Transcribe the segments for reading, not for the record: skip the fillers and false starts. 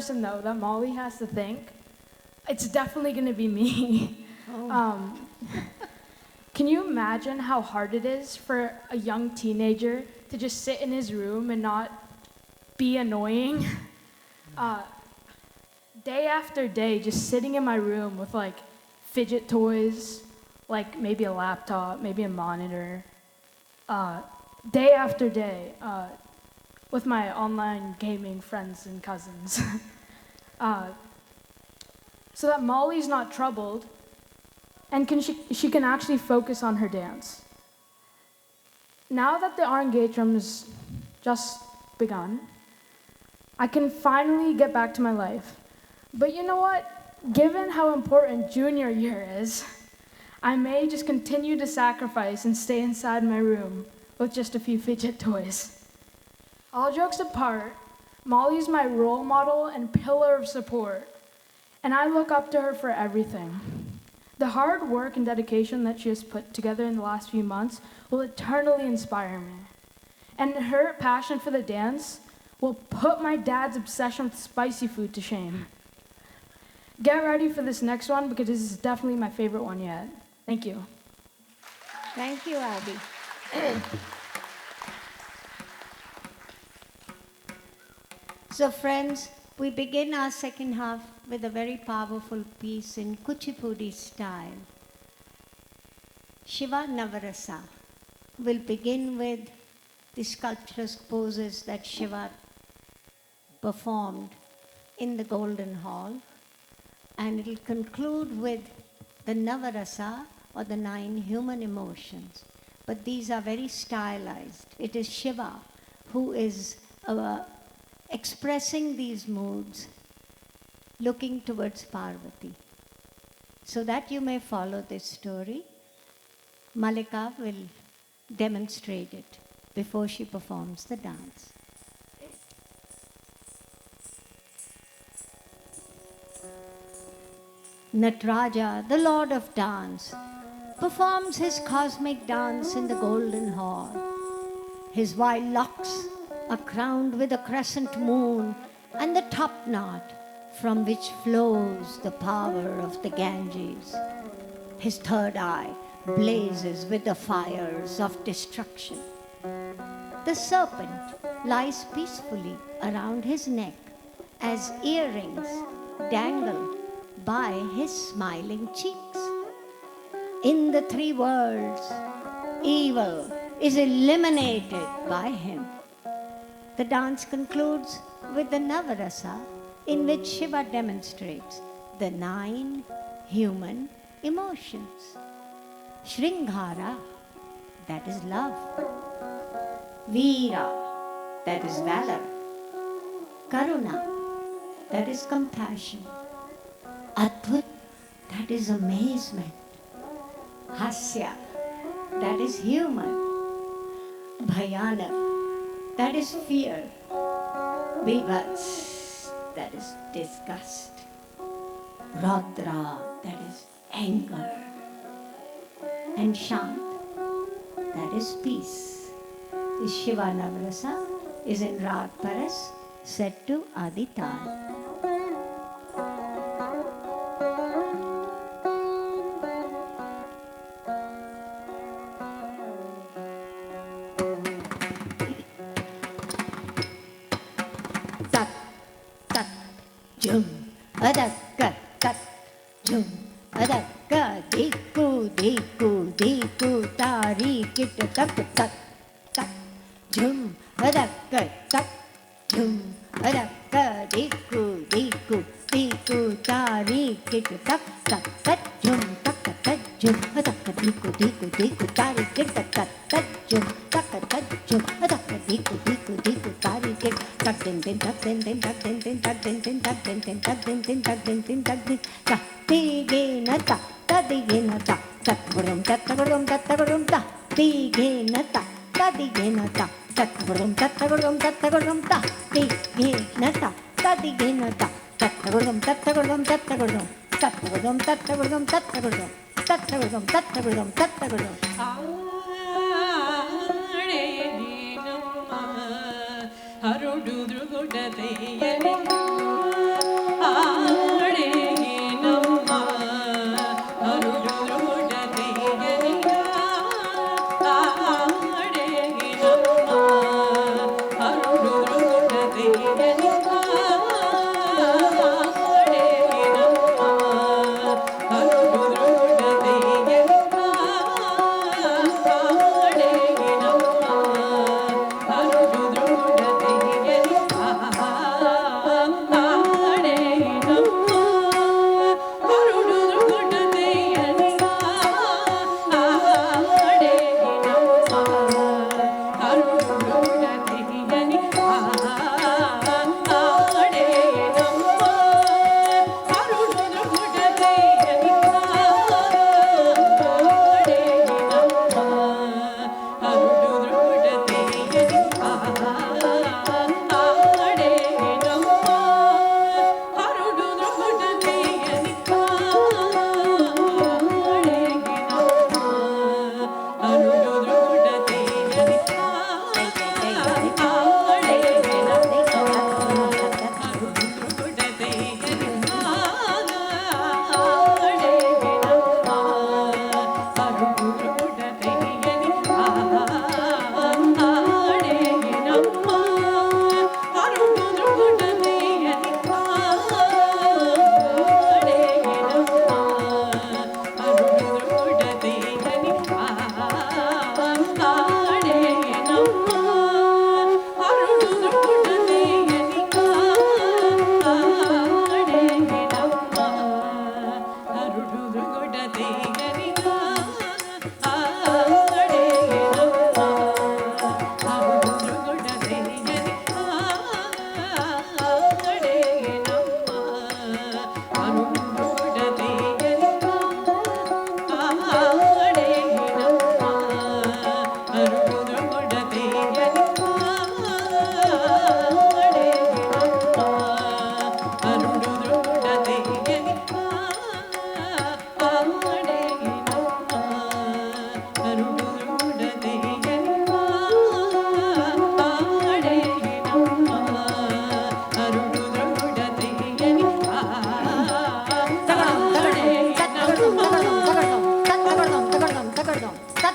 person, though, that Molly has to thank, it's definitely going to be me. Oh. Can you imagine how hard it is for a young teenager to just sit in his room and not be annoying? Day after day, just sitting in my room with like fidget toys, like maybe a laptop, maybe a monitor. Day after day, with my online gaming friends and cousins. So that Molly's not troubled, and she can actually focus on her dance. Now that the Arangetram has just begun, I can finally get back to my life. But you know what? Given how important junior year is, I may just continue to sacrifice and stay inside my room with just a few fidget toys. All jokes apart, Molly's my role model and pillar of support, and I look up to her for everything. The hard work and dedication that she has put together in the last few months will eternally inspire me. And her passion for the dance will put my dad's obsession with spicy food to shame. Get ready for this next one because this is definitely my favorite one yet. Thank you. Thank you, Abby. So friends, we begin our second half with a very powerful piece in Kuchipudi style. Shiva Navarasa will begin with the sculpturous poses that Shiva performed in the Golden Hall, and it will conclude with the Navarasa, or the 9 human emotions. But these are very stylized. It is Shiva who is expressing these moods, looking towards Parvati. So that you may follow this story, Malika will demonstrate it before she performs the dance. Natraja, the Lord of Dance, performs his cosmic dance in the Golden Hall. His wild locks are crowned with a crescent moon and the top knot from which flows the power of the Ganges. His third eye blazes with the fires of destruction. The serpent lies peacefully around his neck as earrings dangle by his smiling cheeks. In the 3 worlds, evil is eliminated by him. The dance concludes with the Navarasa, in which Shiva demonstrates the 9 human emotions. Shringhara, that is love. Veera, that is valor. Karuna, that is compassion. Adbhut, that is amazement. Hasya, that is human. Bhayanak, that is fear. Vivats, that is disgust. Raudra, that is anger. And Shant, that is peace. The Shiva Navarasa is in Rag Paras, set to Adital. Jum, adakka, tat, jum, adakka, diku, diku, diku, tari, kit, tak, tak, tak, jum, adakka, tak, jum, adakka, diku, diku, diku, tari, kit, tak, tak, tak, jum, tak, tak, jum, adakka, diku, diku, diku, tari, kit, tak, tak, jum, tak, tak, jum, adakka, diku, diku, diku, tari, kit, tak, din, din, tak, din, din, tak, din, din, tak, din, din, tak, din, din, tak, din, din, tak, din, din, tak, din, ta, di, ge, na, ta, di, ge, na, ta, gurum, ta, gurum, ta, gurum, ta, di, ge, na, ta, di, ge, na, ta, gurum, ta, gurum, ta, gurum, ta, di, ge, na, ta, di, ge, na, ta, gurum, ta, gurum, ta, gurum, ta, gurum, ta, gurum, ta, gurum, ta, gurum, ta, gurum, ta, gurum. Harudu Drugudadeyali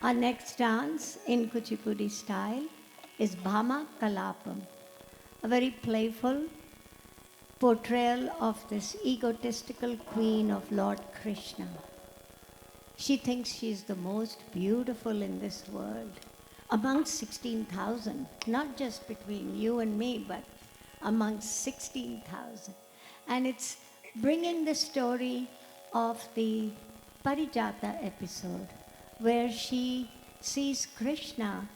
Our next dance in Kuchipudi style is Bhama Kalapam, a very playful portrayal of this egotistical queen of Lord Krishna. She thinks she's the most beautiful in this world, amongst 16,000, not just between you and me, but amongst 16,000. And it's bringing the story of the Parijata episode, where she sees Krishna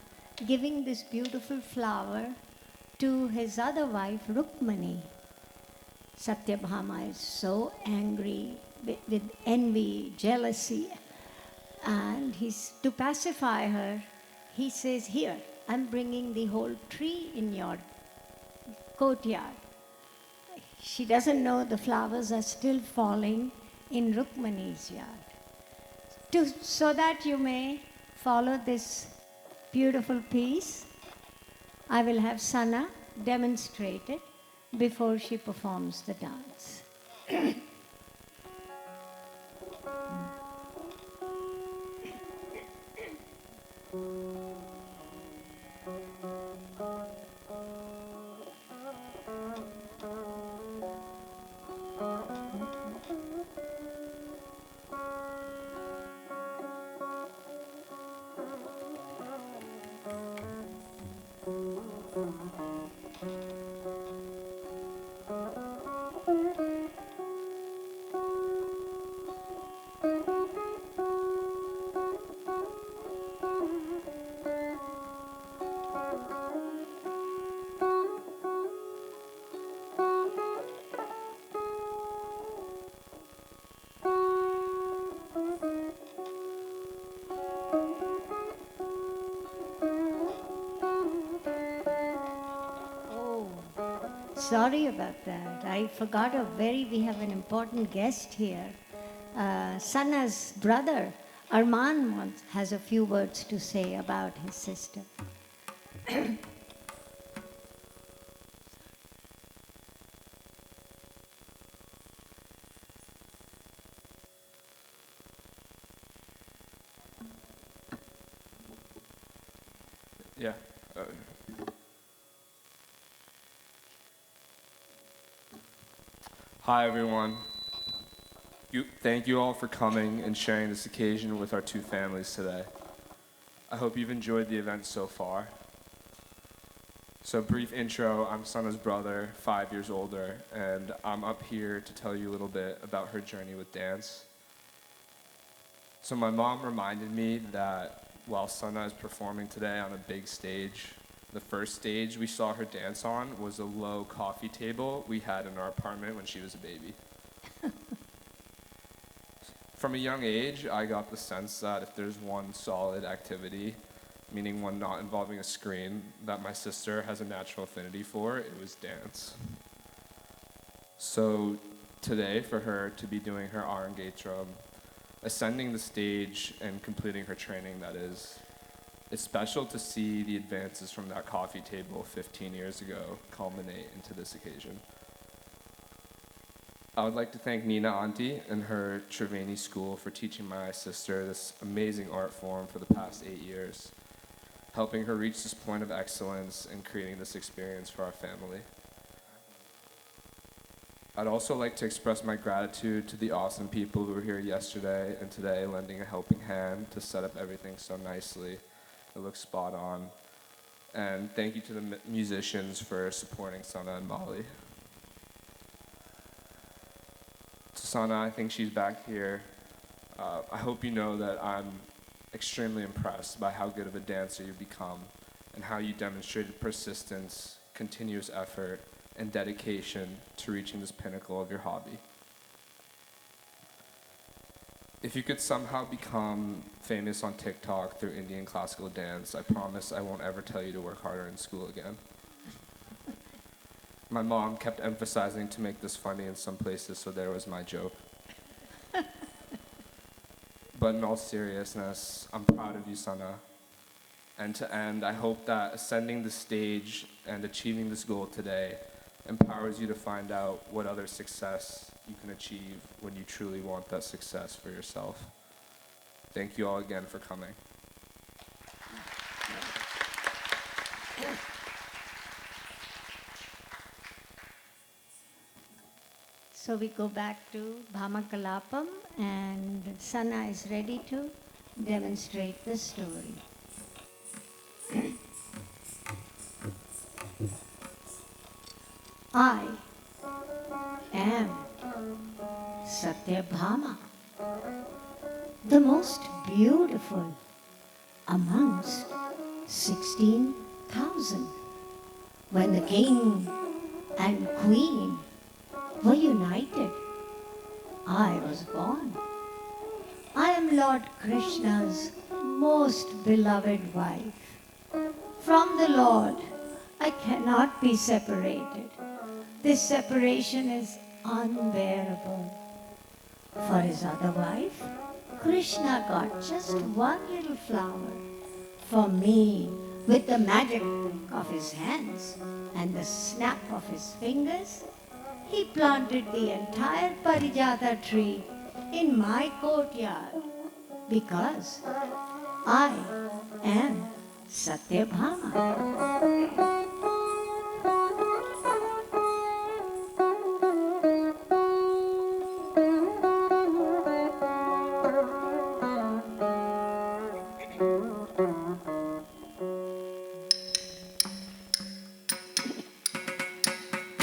giving this beautiful flower to his other wife, Rukmani. Satyabhama is so angry with envy, jealousy, and to pacify her, he says, "Here, I'm bringing the whole tree in your courtyard." She doesn't know the flowers are still falling in Rukmani's yard. So that you may follow this beautiful piece, I will have Sana demonstrate it before she performs the dance. Sorry about that. I forgot we have an important guest here. Sana's brother, Arman, has a few words to say about his sister. Yeah. Hi, everyone. Thank you all for coming and sharing this occasion with our two families today. I hope you've enjoyed the event so far. So, brief intro, I'm Sana's brother, 5 years older, and I'm up here to tell you a little bit about her journey with dance. So my mom reminded me that while Sana is performing today on a big stage, the first stage we saw her dance on was a low coffee table we had in our apartment when she was a baby. From a young age, I got the sense that if there's one solid activity, meaning one not involving a screen, that my sister has a natural affinity for, it was dance. So today, for her to be doing her Arangetram, ascending the stage and completing her training, that is, it's special to see the advances from that coffee table 15 years ago culminate into this occasion. I would like to thank Nina Auntie and her Triveni school for teaching my sister this amazing art form for the past 8 years, helping her reach this point of excellence and creating this experience for our family. I'd also like to express my gratitude to the awesome people who were here yesterday and today lending a helping hand to set up everything so nicely. It looks spot on. And thank you to the musicians for supporting Sana and Molly. To Sana, I think she's back here. I hope you know that I'm extremely impressed by how good of a dancer you've become and how you demonstrated persistence, continuous effort, and dedication to reaching this pinnacle of your hobby. If you could somehow become famous on TikTok through Indian classical dance, I promise I won't ever tell you to work harder in school again. My mom kept emphasizing to make this funny in some places, so there was my joke. But in all seriousness, I'm proud of you, Sana. And to end, I hope that ascending the stage and achieving this goal today empowers you to find out what other success you can achieve when you truly want that success for yourself. Thank you all again for coming. So we go back to Bhamakalapam, and Sana is ready to demonstrate the story. I am Satyabhama, the most beautiful amongst 16,000. When the king and queen were united, I was born. I am Lord Krishna's most beloved wife. From the Lord, I cannot be separated. This separation is unbearable. For his other wife, Krishna got just one little flower. For me, with the magic of his hands and the snap of his fingers, he planted the entire Parijata tree in my courtyard because I am Satyabhama.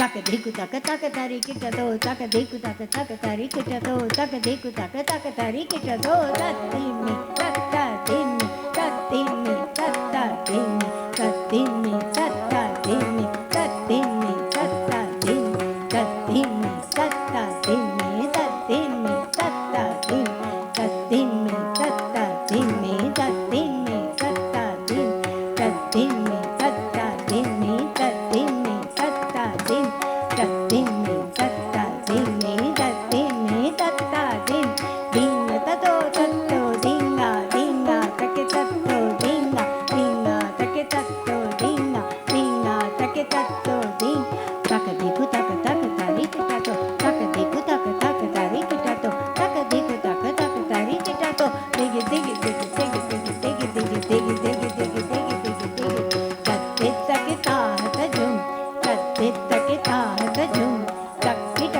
Takadiku taka taka tari kita do, takadiku taka taka tari kita do, takadiku taka taka tari kita do, tatimi, tatadimi, tatimi, tatadimi, tatimi, tatadimi, tatimi, tatadimi, tatimi, tatadimi, tatimi, tatadimi, tatimi, tatadimi, tatimi, tatadimi, tatimi, tatadimi, tatimi, tatadimi. Tattimi, tattadimi, tattimi, tattadim. Dinga tato tatto dinga, dinga take tatto dinga, dinga take tatto dinga, dinga take tatto ding. Takadiku taka taka tari kitato, takadiku taka taka tari kitato, takadiku taka taka tari kitato. Digi digi digi digi digi digi digi digi digi digi digi digi digi. Tattita kita tajum, tattita kita tajum.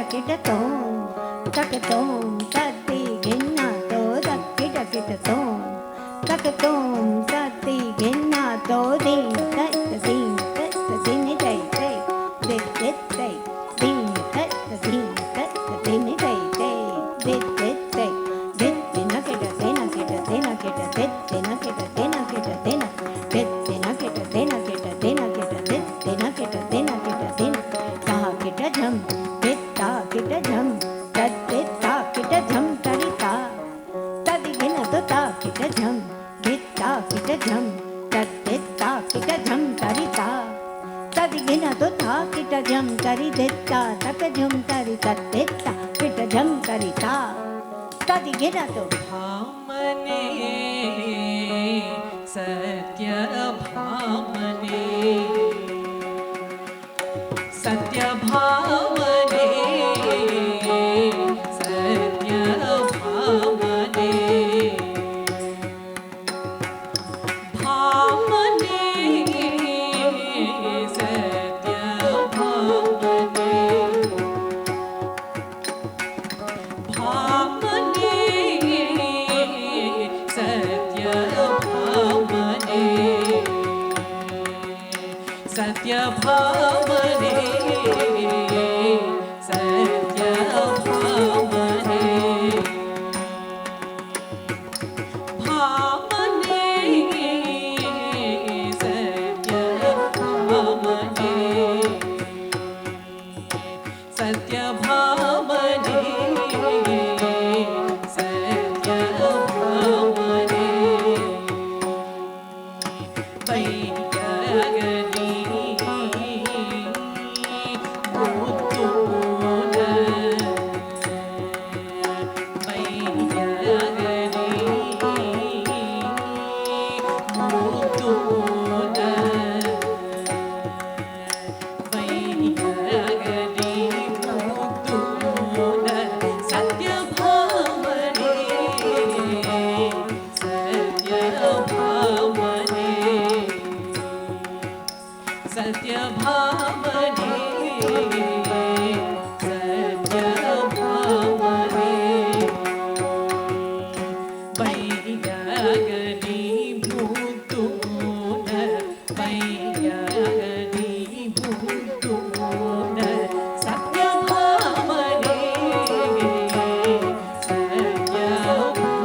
Takitatom, takatom, tati ginna to, takitatom, takatom, tati ginna to, ding, tatading, tatading, day, day, day, day, day, ding, tatading, tatading, day, day, day, day, day, day, dina kita, dina kita, dina kita, dina kita, dina kita, dina, dina kita, dina kita, dina kita, dina kita, dina kita, dina, taha kita jam. Kita jam, kita jam tarita, tadi gina to ta kita jam, kita jam, kita jam tarita, tadi gina to ta kita jam tari detta, taka jam tarita detta, kita jam tarita, tadi gina to. भामने सत्य भामने सत्य भामने सत्य भामने भामने सत्य भामने सत्यभामने सत्यभामने भामने सत्यभामने सत्यभामने सत्यभामने वैद्यगरी मुत्तून वैद्यगरी मुत्तून वैद्यगरी मुत्तून सत्यभामने सत्यभामने सत्यभामने सत्यभामने वैयागनी भूतून वैयागनी भूतून सत्यभामने सत्यभामने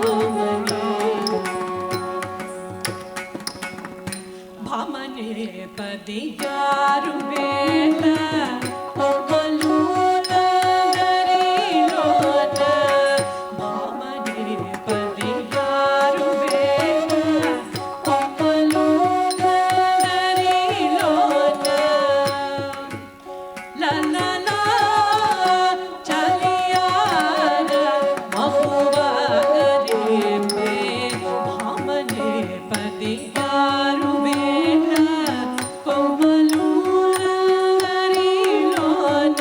भामने पदियारु wait पवलून गरीलोन भामने पदियारु wait पवलून गरीलोन ला ला ला चलियार महुआ गरे पे भामने पदियारु wait पवलून गरीलोन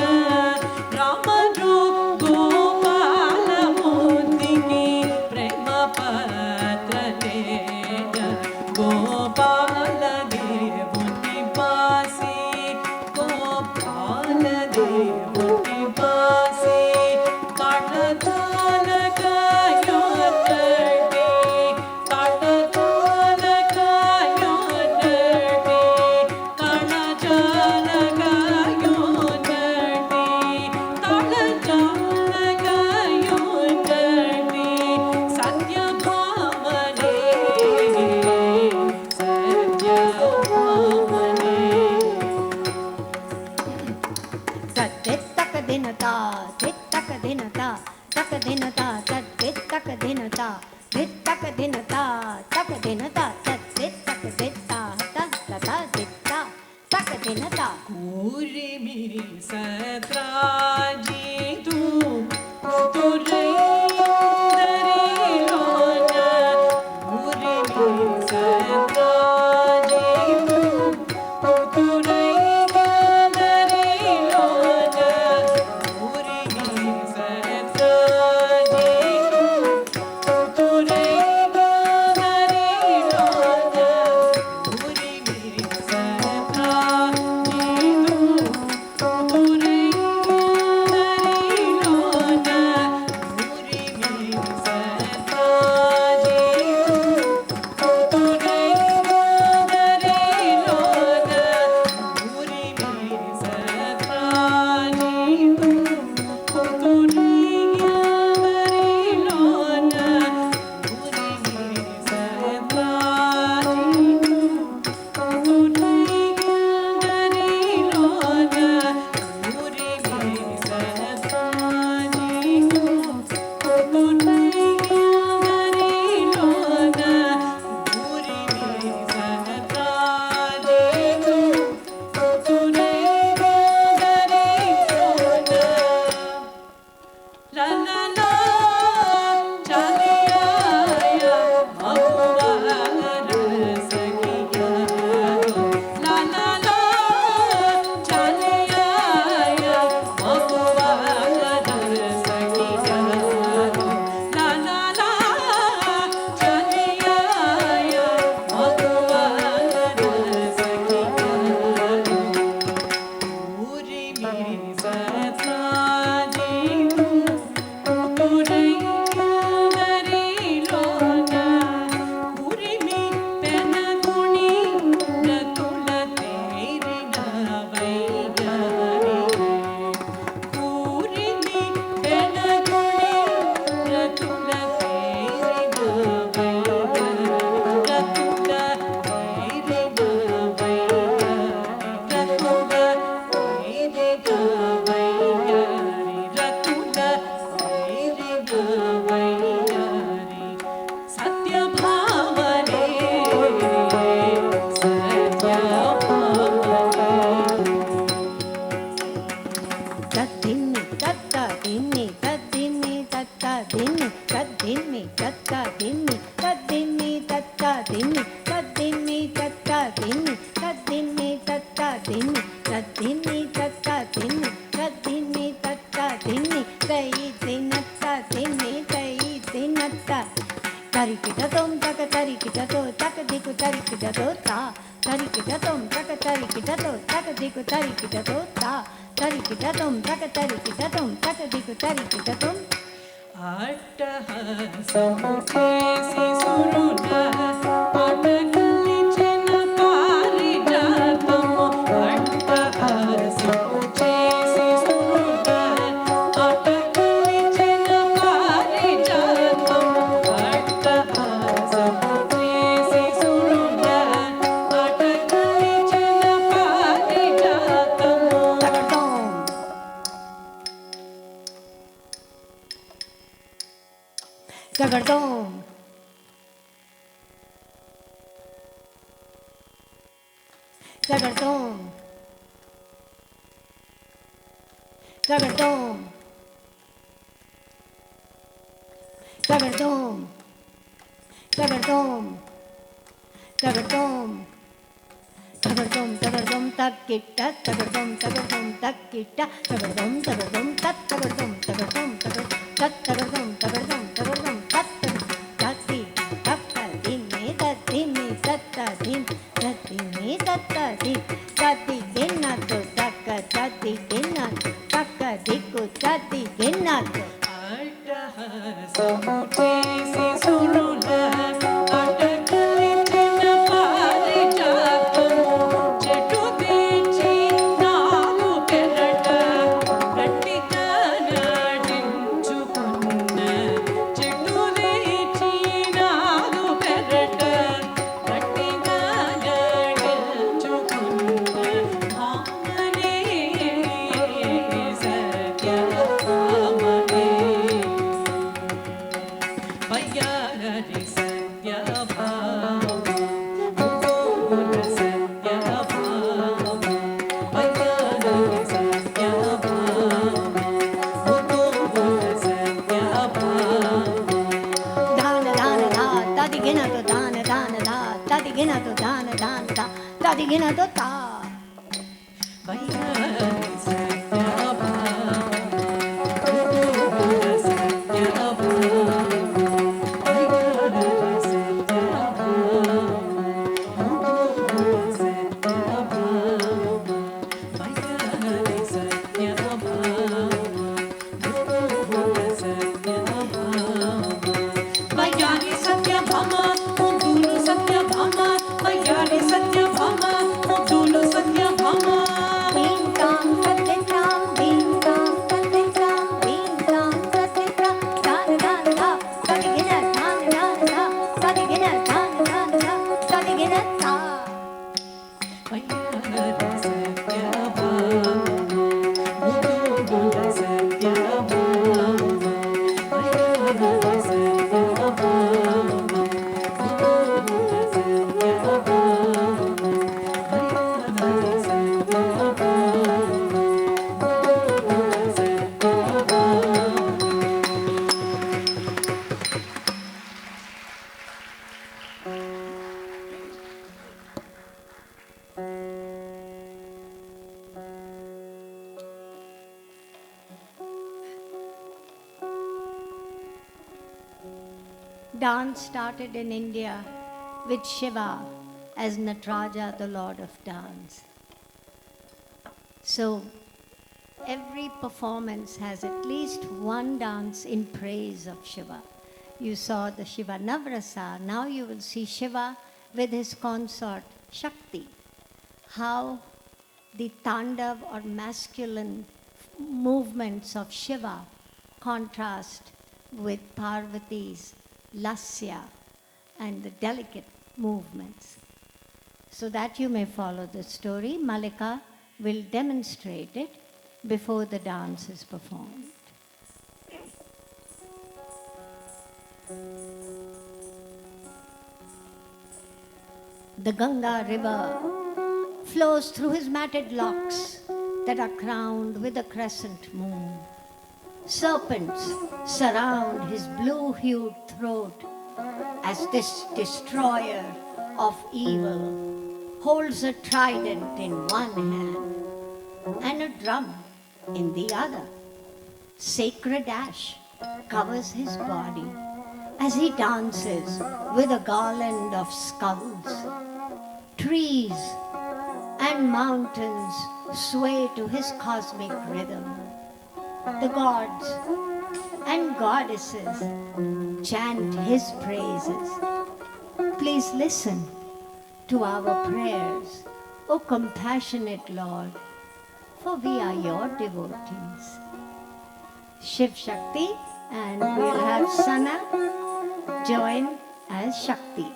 रामजो Gopal मोतिकी प्रेम पत्र लेन गोपाल देवुनि पासी गोपाल देवुनि पासी काटताल कायो तटी काटताल कायो kita to ta, tari kita tom taka tari kita to taka diku tari kita to ta, tari kita tom taka tari kita tom taka diku tari kita tom. అట్టహాసము చేసి సురుల అటకలిచిన పారిజాతము అట్టహాసము చేసి సురుల అటకలిచిన పారిజాతము అట్టహాసము చేసి సురుల అటకలిచిన పారిజాతము Tagadom. Tagadom. Tagadom. Tagadom. Tagadom. Tagadom. Tagadom, tagadom, takita, tagadom, tagadom, takita, tagadom, tagadom, tat, tagadom, tagadom, tagadom, tat, tagadom, tagadom, tagadom, tat, tati, takta, dini, tatini, tatta, din, tatini, tatta, din, tati, dinato, taka, tati, dinato, taka, diku, tati, dinato. అట్టహాసము చేసి సురుల అటకలిచిన పారిజాతము చెట్టు తెచ్చి నాగు పెరట గట్టిగా నాటించుకున్న చెట్టు తెచ్చి నాగు పెరట గట్టిగా నాటించుకున్న భామనే సత్యభామనే వయ్యారి సత్యభామ ముకుంద సత్యభామ వయ్యారి Satyabhama Mukunda Satyabhama Dana, dana, da, tadi gina to dana, dana, da, tadi gina to dana, dana, da, tadi gina to ta. వయ్యారి సత్యభామ ముకుంద సత్యభామ వయ్యారి సత్యభామ ముకుంద సత్యభామ వయ్యారి సత్యభామ ముకుంద సత్యభామ వయ్యారి సత్యభామ ముకుంద సత్యభామ వయ్యారి Satyabhama Mukunda Satyabhama Ding dong, tatin dong, ding dong, tatin dong, ding dong, tatin dong, dana, dana, da, tadi gina, dana, dana, da, tadi gina, dana, dana, da, tadi gina, ta. వయ్యారి సత్యభామ ముకుంద సత్యభామ వయ్యారి సత్యభామ ముకుంద సత్యభామ వయ్యారి Satyabhama Mukunda Satyabhama Dance started in India with Shiva as Nataraja, the Lord of Dance. So every performance has at least one dance in praise of Shiva. You saw the Shiva Navrasa, now you will see Shiva with his consort Shakti. How the Tandav or masculine movements of Shiva contrast with Parvati's Lasya and the delicate movements. So that you may follow the story, Malika will demonstrate it before the dance is performed. The Ganga river flows through his matted locks that are crowned with a crescent moon. Serpents surround his blue-hued throat as this destroyer of evil holds a trident in one hand and a drum in the other. Sacred ash covers his body as he dances with a garland of skulls. trees and mountains sway to his cosmic rhythm. The gods and goddesses chant his praises. Please listen to our prayers, O compassionate Lord, for we are your devotees. Shiv Shakti, and we'll have Sana join as Shakti.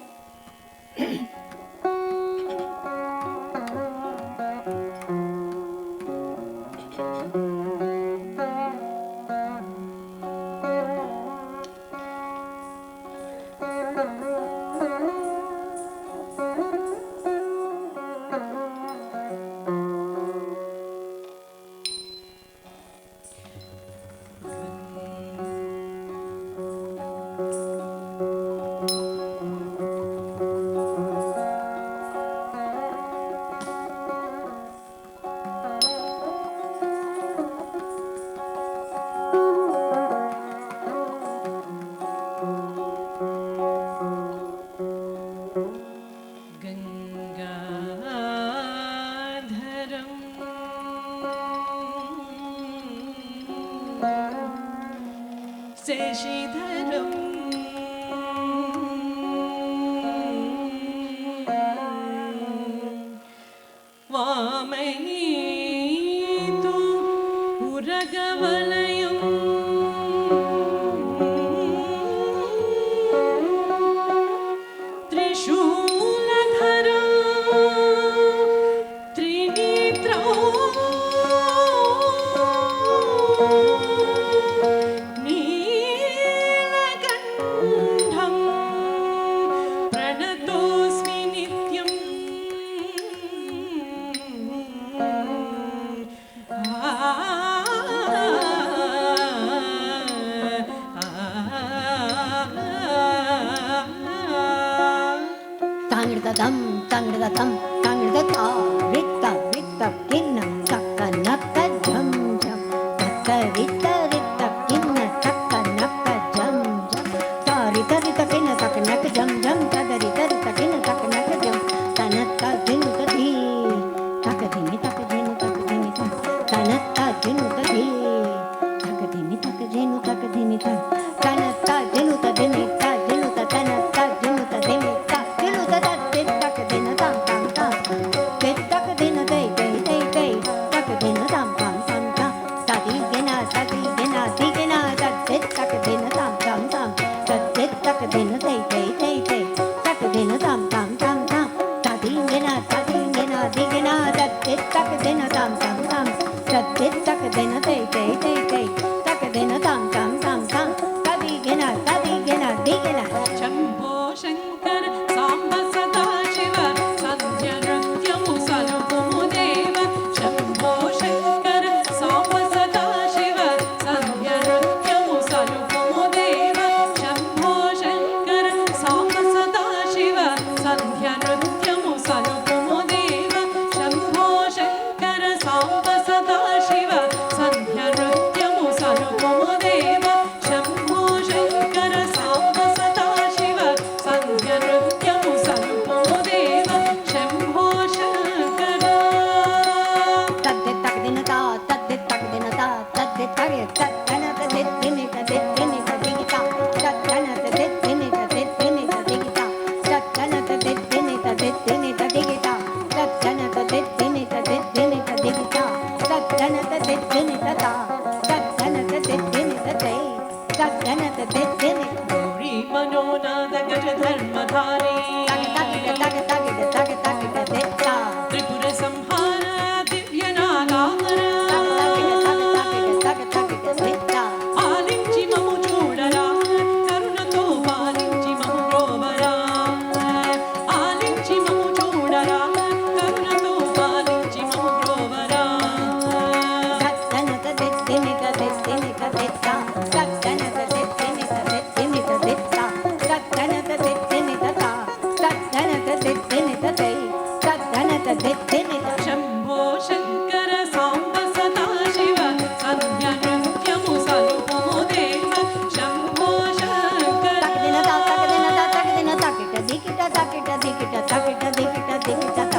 Dikita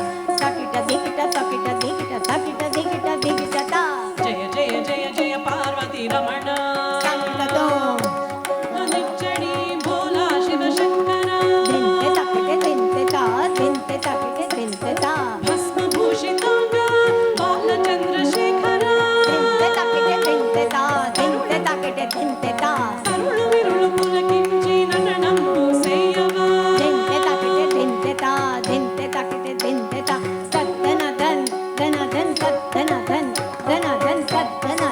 te ta, tat dana dan, tat dana dan, tat dana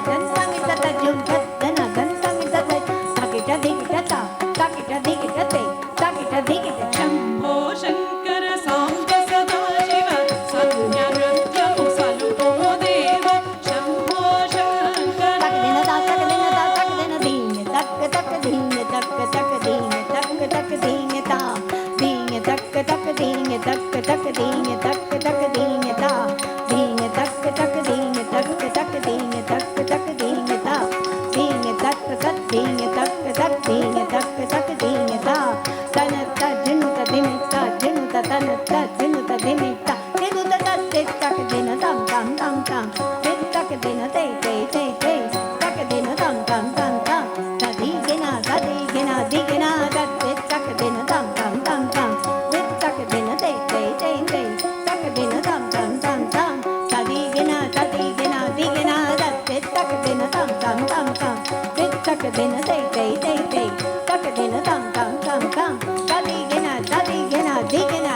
dan, tangi ta ta jum tat dana dan, tangi ta ta, takita dikita ta, takita dikita te, takita dikita cham. Shambho Shankar Samba सदा शिव सत्यानृत्यं सलुतो देव Shambho Shankar Tak dina ta, tak dina ta, tak dina dine, tak dine, tak dine, tak dine ta, dine, tak dine, tak dine, tak dine ta, dine, tak dine, tak dine, tak dine ta, dine, tak dine, tak dine ta, tanata jinuta dimita, jinuta tanata jinuta dimita, jinuta tatte tak dina tam tam tam tam, tak dina te te te te, tak dina tam tam tam tam, tadi gina digina, tatte tak dina tam tam tam tam, tak dina te te te te, tak dina tam tam tam tam, tadi gina digina, tatte tak dina tam tam tam tam, tak dina te te te te, tak dina tam tam tam tam, tadi gina digina.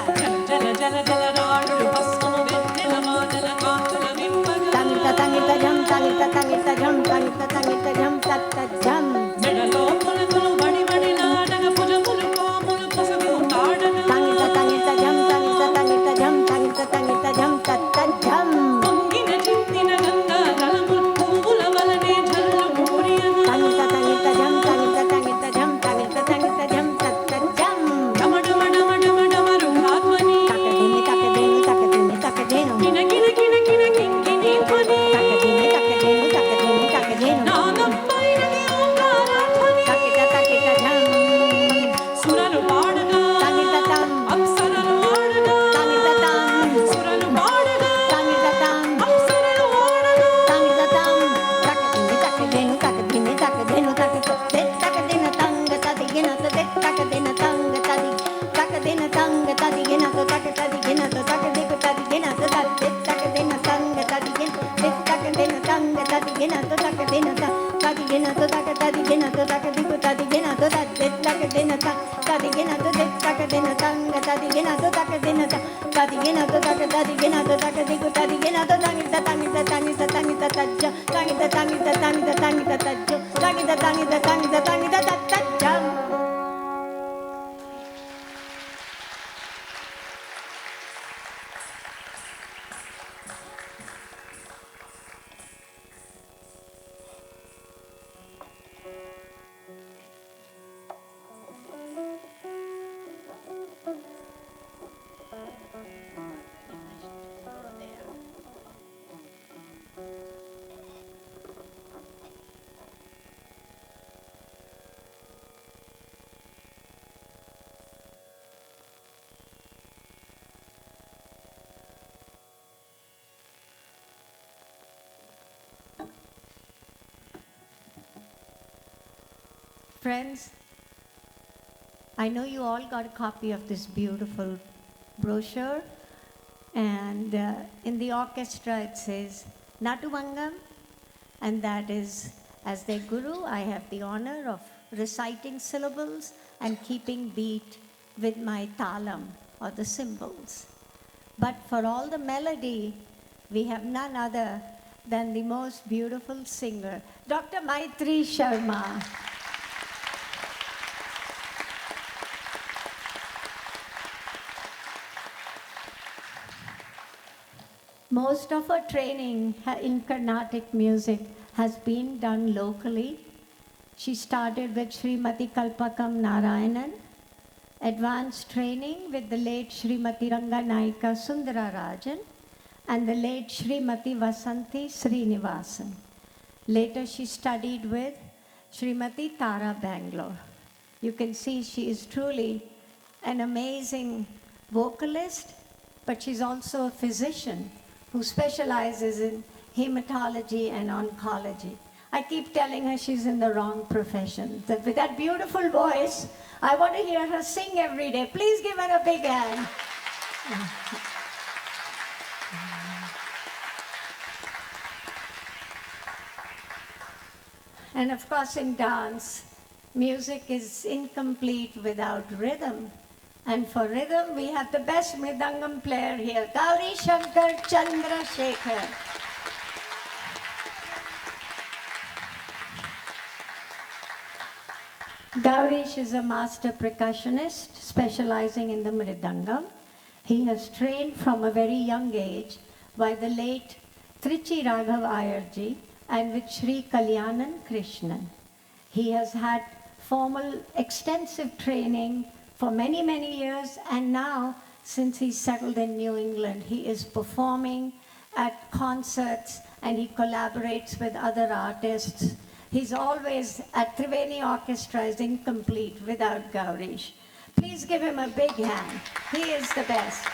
जल जल जल राडुलु भस्मनु वेन्नेल मादल कांतुल बिंबगल Tangita tangita jam, tangita tangita jam, tangita tangita jam, tatta jam. మెడలో పులుకులు బడి బడి నాడగ భుజములు పాములు పొసగు తాడగ Tangita tangita jam, tangita tangita jam, tangita tangita jam, tatta jam. పొంగిన చింతిన గంగా జలములు పువ్వుల వలనే జల్లు పూరియగా Tangita tangita jam, tangita tangita jam, tangita tangita jam, tatta jam. డమ డమ డమ డమ డమరు ఘాధ్వని Takadini takadini takadini. కిన కిన కిన కిన కింకిణి ధ్వని Takadini takadini. నాదమైనది ఓంకారధ్వని Takita takita jam. సురలు పాడగా Tangita tam, అప్సరలు ఆడగా tangita tam, సురలు పాడగా tangita tam. అప్సరలు ఆడగా Tangita tam, takadini takadini takadini takadini tanga tadigina to takadina tanga takadina tanga tadigina to takadina to takadiku tadigina to takadina tanga tadigina takadina tanga tadigina to takadina tadigina to takadina to takadiku tadigina to takadina tadigina to takadina tanga tadigina to takadina tadigina to takadina to takadiku tadigina to tangita tangita tangita tangita tajja tangita tangita tangita tangita tajja tangita tangita tangita tangita tajja. Friends, I know you all got a copy of this beautiful brochure, and in the orchestra it says Natuvangam, and that is, as their guru, I have the honor of reciting syllables and keeping beat with my talam, or the cymbals. But for all the melody, we have none other than the most beautiful singer, Dr. Maitri Sharma. Most of her training in Carnatic music has been done locally. She started with Srimati Kalpakam Narayanan, advanced training with the late Srimati Ranganaika Sundararajan and the late Srimati Vasanti Srinivasan. Later she studied with Srimati Tara Bangalore. You can see she is truly an amazing vocalist, but she's also a physician who specializes in hematology and oncology. I keep telling her she's in the wrong profession. That with that beautiful voice, I want to hear her sing every day. Please give her a big hand. And of course in dance, music is incomplete without rhythm. And for rhythm, we have the best mridangam player here, Gauri Shankar Chandrasekhar. Gaurish is a master percussionist specializing in the mridangam. He has trained from a very young age by the late Trichy Raghav Ayarji and with Sri Kalyanan Krishnan. He has had formal, extensive training for many, many years, and now, since he's settled in New England, he is performing at concerts and he collaborates with other artists. He's always at Triveni Orchestra is incomplete without Gaurish. Please give him a big hand. He is the best.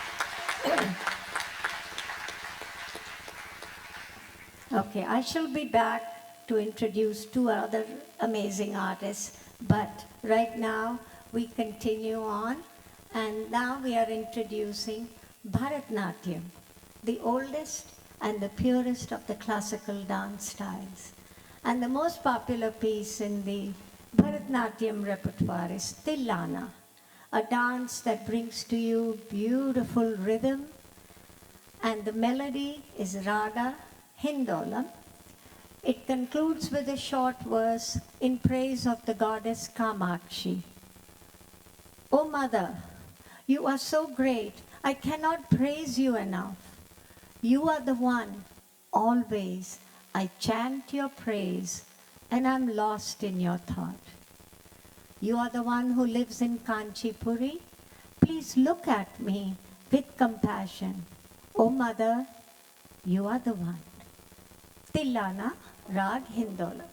Okay, I shall be back to introduce two other amazing artists, but right now we continue on, and now we are introducing Bharatnatyam, the oldest and the purest of the classical dance styles. And the most popular piece in the Bharatnatyam repertoire is Dhillon, a dance that brings to you beautiful rhythm, and the melody is Raga Hindolam. It concludes with a short verse in praise of the goddess Kamakshi. O Mother, you are so great, I cannot praise you enough. You are the one, always, I chant your praise, and I'm lost in your thought. You are the one who lives in Kanchipuri. Please look at me with compassion. O Mother, you are the one. Dhillon, Rag Hindola.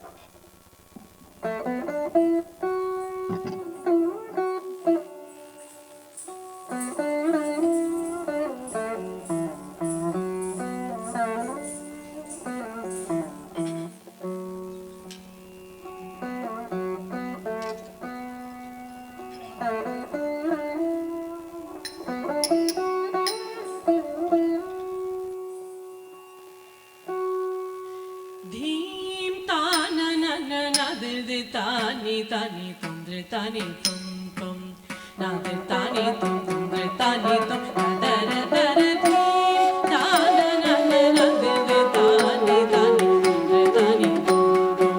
Dhim ta na na na na di ta ni tum dre ta ni tum tum na di ta ni tum dre ta ni tum da da da da dhim ta na na na na di ta ni tum dre ta ni tum tum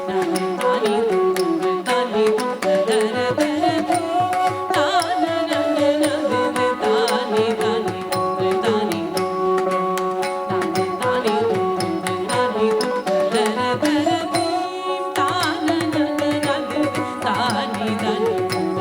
na di ta ni tum dre ta ni tum da da da da dhim ta na na na na di ta ni tum dre ta ni tum na di ta ni tum dre ta ni tum da da da da dhim ta na na na na di ta ni tum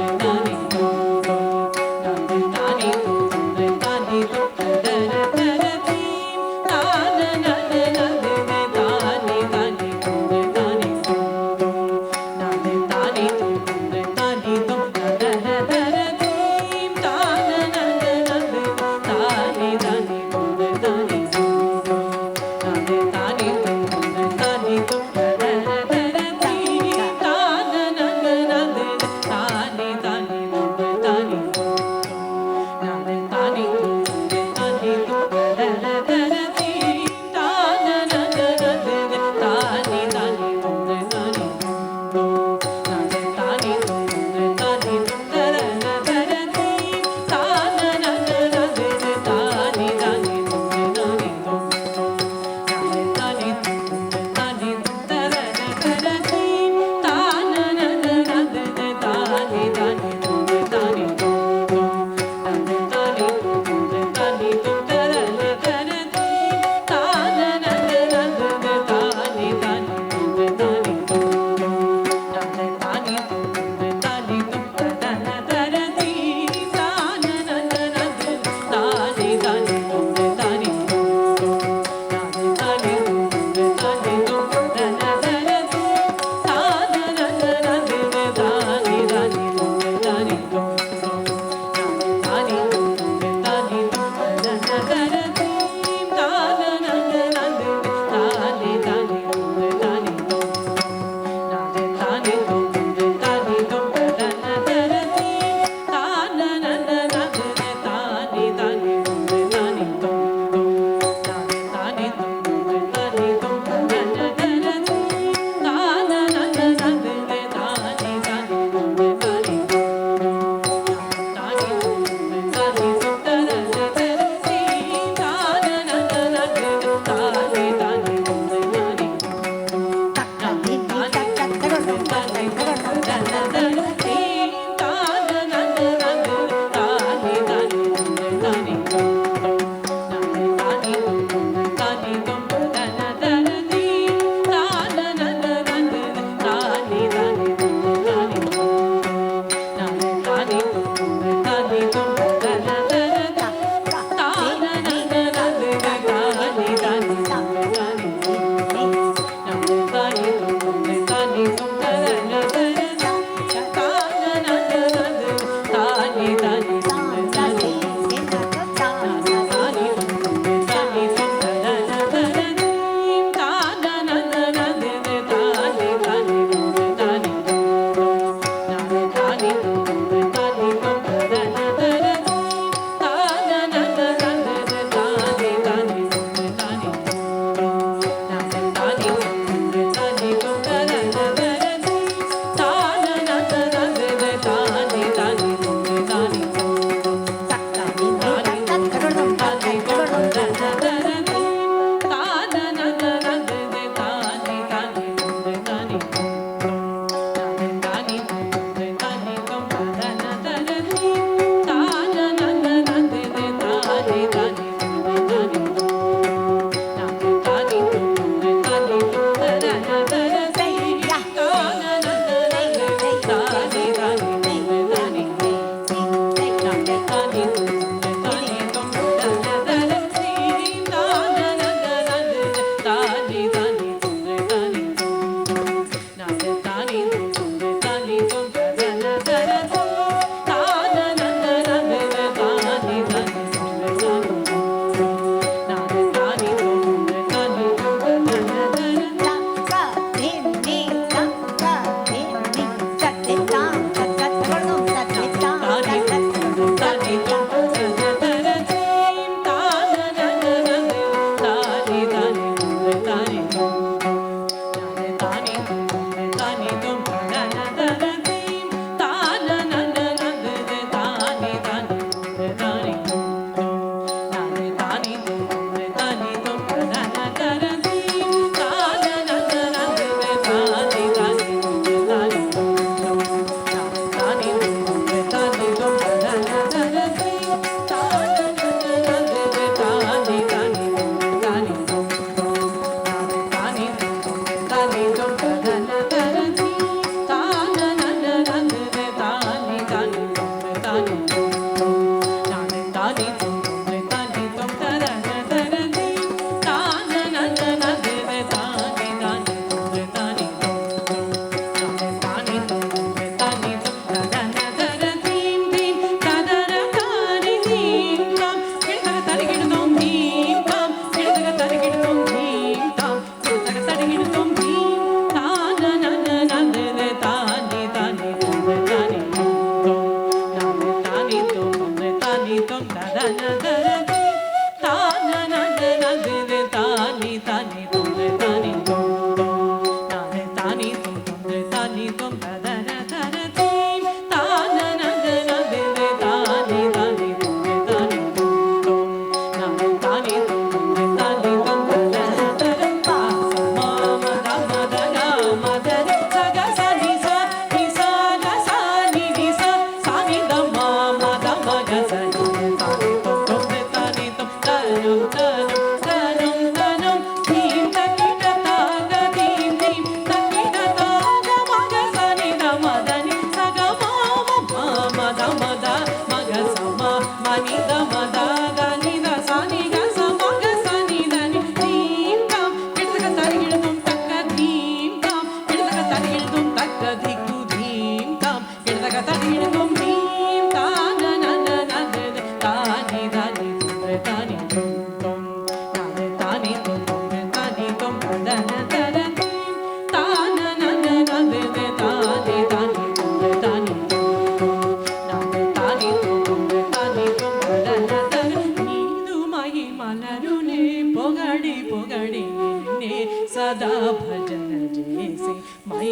సదా భజన చేసి my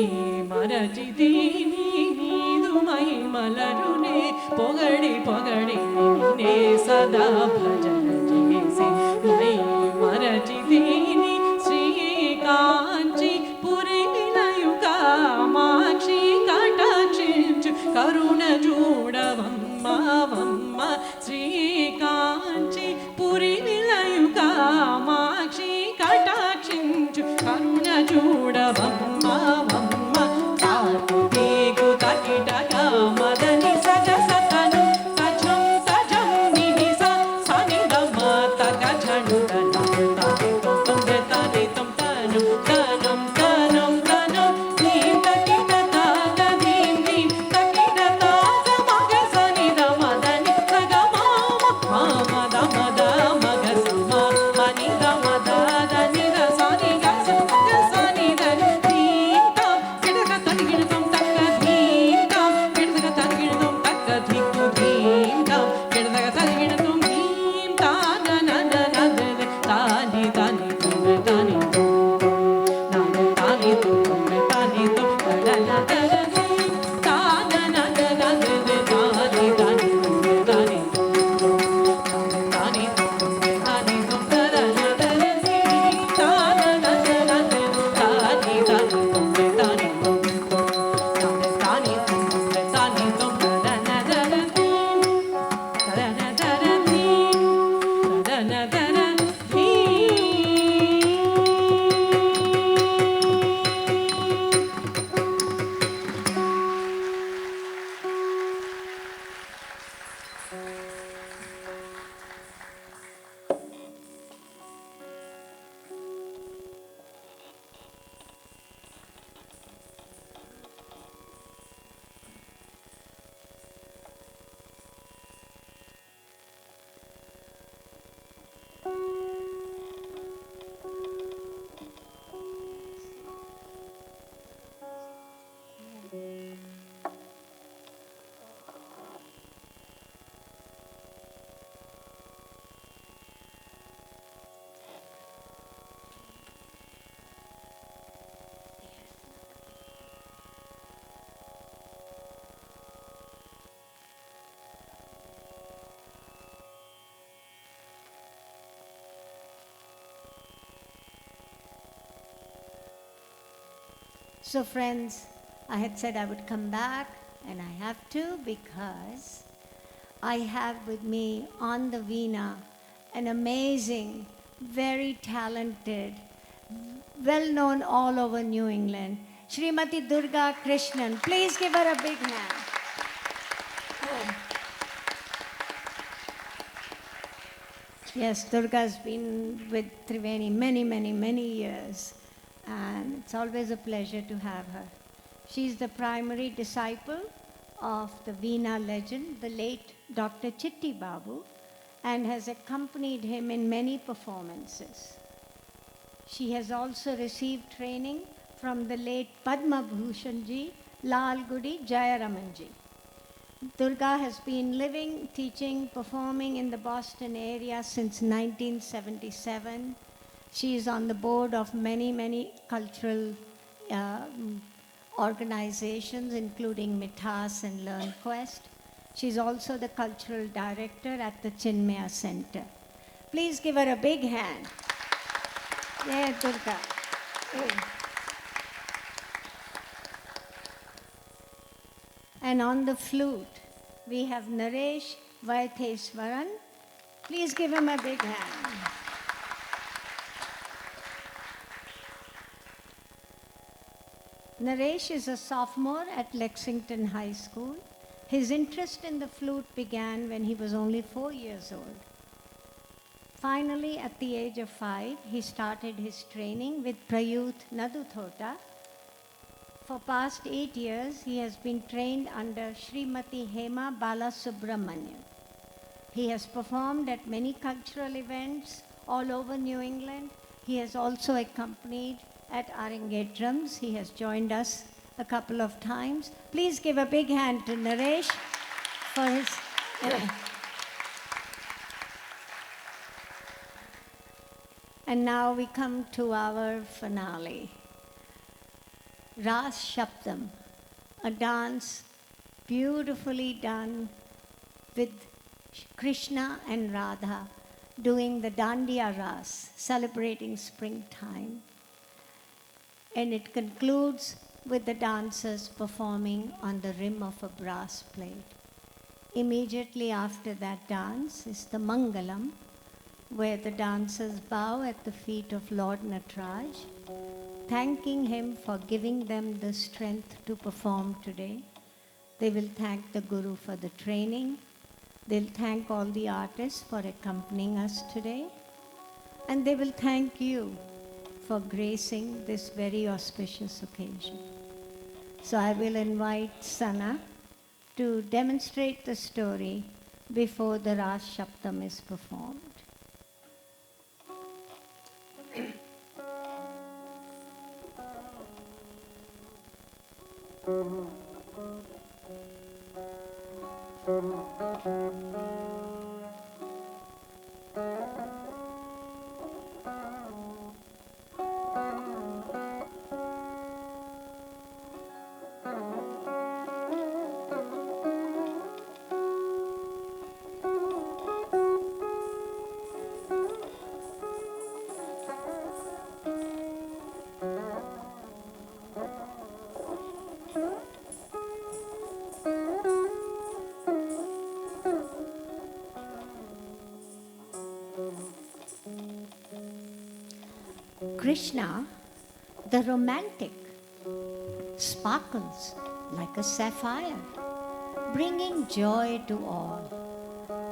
మరచితి నీదు my మలరునే పొగడి పొగడి నే సదా భజన చేసి my మరచితి శ్రీకాంచి పురి వినయుగా మాక్షి కటాక్షించు కరుణ చూడవమ్మ వమ్మ శ్రీకాంచి పురి వినయుగా మాక్షి కటాక్షించు కరుణ చూడవమ్మ వమ్మ తాకు నీకు తకిటగా మదని సజ సతను సజం సజం నిని సని దమ తగ జనుడన తం తని తం తను తనం తనం తనం నీం తకిట తాగ నీం నీం తకిట తాగ మగ సని దమ దని సగ మామ మామ దమ ద మగ సమ మని దమ ద దని ద సని గ సని దని నీం తం కిడక తగిడతం తక్క నీం తం కిడక తగిడతం తక్క ధిక్కు నీం తం కిడక తగిడతం నీం తాన నన నద తాని తాని తుమ తాని నాన తాని తుమ తాని తుమ నన నద తాన నన నద తాని తాని తుమ తాని తాని తుమ తాని తుమ నన నద తాన నన నద తాని తాని తుమ తాని తాని తుమ తాని తుమ నన నద నన నద So friends, I had said I would come back, and I have to because I have with me on the veena an amazing, very talented, well-known all over New England, Srimati Durga Krishnan. Please give her a big hand. Yes, Durga's been with Triveni many, many, many years, and it's always a pleasure to have her. She's the primary disciple of the Veena legend, the late Dr. Chitti Babu, and has accompanied him in many performances. She has also received training from the late Padma Bhushan ji, Lal Gudi Jayaraman ji. Durga has been living, teaching, performing in the Boston area since 1977. She is on the board of many, many cultural organizations, including Mithas and Learn Quest. She's also the cultural director at the Chinmaya Center. Please give her a big hand. Yeah, Durga. And on the flute, we have Naresh Vaitheswaran. Please give him a big hand. Naresh is a sophomore at Lexington High School. His interest in the flute began when he was only 4 years old. Finally, at the age of 5, he started his training with Prayuth Naduthota. For past 8 years, he has been trained under Srimati Hema Balasubramanian. He has performed at many cultural events all over New England. He has also accompanied at Arangetrams. He has joined us a couple of times. Please give a big hand to Naresh for his... And now we come to our finale. Ras Shaptam, a dance beautifully done with Krishna and Radha doing the Dandiya Ras, celebrating springtime. And it concludes with the dancers performing on the rim of a brass plate. Immediately after that dance is the Mangalam, where the dancers bow at the feet of Lord Nataraj, thanking him for giving them the strength to perform today. They will thank the Guru for the training. They'll thank all the artists for accompanying us today. And they will thank you for gracing this very auspicious occasion. So I will invite Sana to demonstrate the story before the Ras Shaptam is performed. Krishna, the romantic, sparkles like a sapphire, bringing joy to all.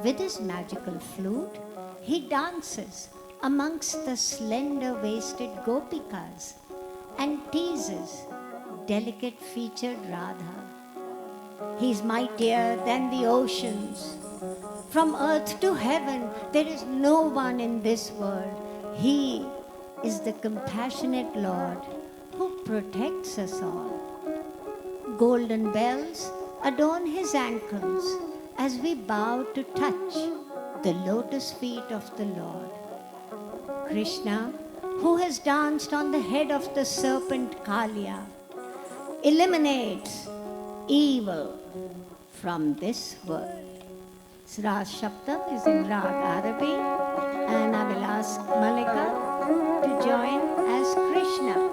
With his magical flute, he dances amongst the slender-waisted gopikas and teases delicate-featured Radha. He's mightier than the oceans. From earth to heaven, there is no one in this world. He is the compassionate Lord who protects us all. Golden bells adorn his ankles as we bow to touch the lotus feet of the Lord. Krishna, who has danced on the head of the serpent Kalya, eliminates evil from this world. Ras Shaptam is in Rag Arabi, and I will ask Malika to join as Krishna.